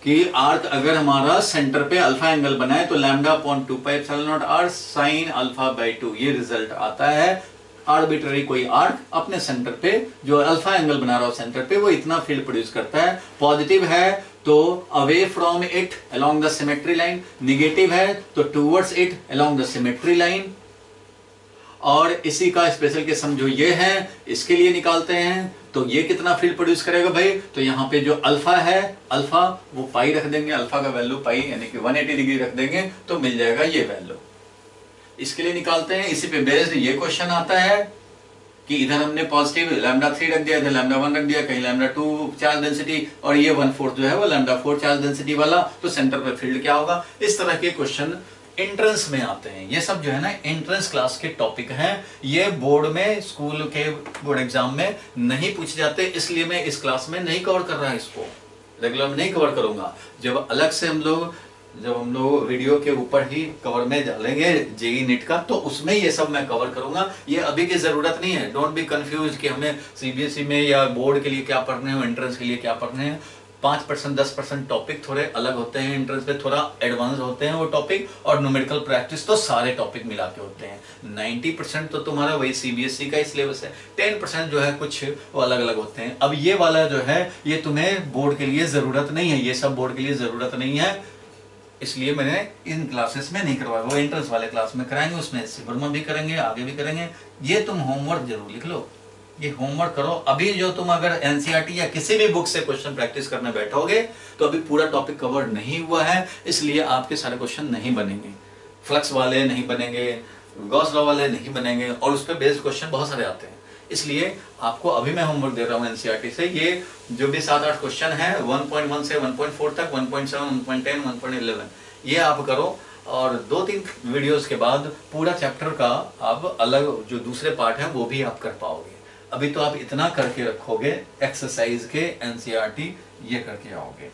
कि आर्क अगर हमारा सेंटर पे अल्फा एंगल बनाए तो lambda upon 2 pi epsilon naught r sine alpha by 2, ये रिजल्ट आता है। आर्बिट्ररी कोई आर्क अपने सेंटर पे जो अल्फा एंगल बना रहा हो सेंटर पे, वो इतना फील्ड प्रोड्यूस करता है। पॉजिटिव है तो away from it along the symmetry line, negative है तो towards it along the symmetry line. और इसी का स्पेशल केस समझो ये है, इसके लिए निकालते हैं तो ये कितना फील्ड प्रोड्यूस करेगा भाई, तो यहाँ पे जो अल्फा है, अल्फा वो पाई रख देंगे, अल्फा का वैल्यू पाई यानी कि 180 डिग्री रख देंगे तो मिल जाएगा ये वैल्यू। इसके लिए निकालते हैं। इसी पे बेस्ड ये क्वेश्चन आता है कि इधर हमने पॉजिटिव लैम्डा 3 रख दिया, इधर लैम्डा 1 रख दिया, कहीं लैम्डा 2 चार्ज डेंसिटी और ये 1/4 जो है वो लैम्डा 4 चार्ज डेंसिटी वाला, तो सेंटर पे फील्ड क्या होगा। इस तरह के क्वेश्चन एंट्रेंस में आते हैं। ये सब जो है ना एंट्रेंस क्लास के टॉपिक हैं, ये बोर्ड में स्कूल के बोर्ड एग्जाम में नहीं पूछे जाते, इसलिए मैं इस क्लास में नहीं कवर कर रहा, इसको रेगुलर में नहीं कवर करूंगा। जब अलग से हम लोग वीडियो के ऊपर ही कवर में डालेंगे जेई नीट का, तो उसमें ये सब मैं कवर करूंगा। ये अभी की जरूरत नहीं है, डोंट बी कंफ्यूज कि हमें सीबीएसई में या बोर्ड के लिए क्या पढ़ने हैं, एंट्रेंस के लिए क्या पढ़ने हैं। 5% 10% टॉपिक थोड़े अलग होते हैं, एंट्रेंस पे थोड़ा एडवांस होते हैं वो टॉपिक, और न्यूमेरिकल प्रैक्टिस तो सारे टॉपिक मिला के होते हैं। 90% तो तुम्हारा वही सीबीएसई का ही सिलेबस है, 10% जो है कुछ वो अलग अलग होते हैं। अब ये वाला जो है ये तुम्हें बोर्ड के लिए जरूरत नहीं है, ये सब बोर्ड के लिए जरूरत नहीं है, इसलिए मैंने इन क्लासेस में नहीं करवाया। वो एंट्रेंस वाले क्लास में कराएंगे, उसमें सिबरमा भी करेंगे, आगे भी करेंगे। ये तुम होमवर्क जरूर लिख लो, ये होमवर्क करो। अभी जो तुम अगर एनसीईआरटी या किसी भी बुक से क्वेश्चन प्रैक्टिस करने बैठोगे तो अभी पूरा टॉपिक कवर नहीं हुआ है, इसलिए आपके सारे क्वेश्चन नहीं बनेंगे, फ्लक्स वाले नहीं बनेंगे, गॉस लॉ वाले नहीं बनेंगे, और उस पर बेस्ड क्वेश्चन बहुत सारे आते हैं। इसलिए आपको अभी मैं होमवर्क दे रहा हूँ एनसीईआरटी से, ये जो भी 7-8 क्वेश्चन है 1.1 से 1.4 तक, 1.7, 1.10, 1.11 ये आप करो, और 2-3 वीडियोस के बाद पूरा चैप्टर का आप अलग जो दूसरे पार्ट है वो भी आप कर पाओगे। अभी तो आप इतना करके रखोगे एक्सरसाइज के, एनसीईआरटी ये करके आओगे,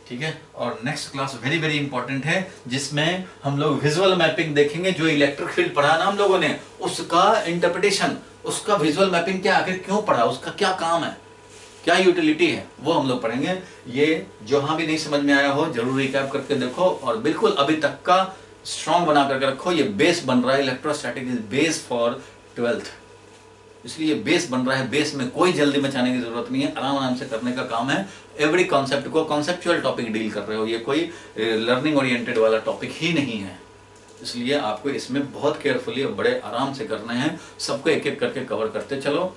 ठीक है। और next class very very important है, जिसमें हम लोग विजुअल मैपिंग देखेंगे। जो इलेक्ट्रिक फील्ड पढ़ा ना हम लोगों ने, उसका इंटरप्रिटेशन, उसका विजुअल मैपिंग क्या, आखिर क्यों पढ़ा, उसका क्या काम है, क्या यूटिलिटी है, वो हम लोग पढ़ेंगे। ये जहां भी नहीं समझ में आया हो जरूर रिकैप करके देखो, और बिल्कुल अभी तक का स्ट्रॉन्ग बना करके रखो। ये बेस बन रहा है, electrostatic is base for 12th, इसलिए बेस बन रहा है। बेस में कोई जल्दी मचाने की जरूरत नहीं है, आराम आराम से करने का काम है। एवरी कॉन्सेप्ट को कॉन्सेप्चुअल टॉपिक डील कर रहे हो, ये कोई लर्निंग ओरिएंटेड वाला टॉपिक ही नहीं है, इसलिए आपको इसमें बहुत केयरफुली और बड़े आराम से करना है। सबको एक एक करके कवर करते चलो।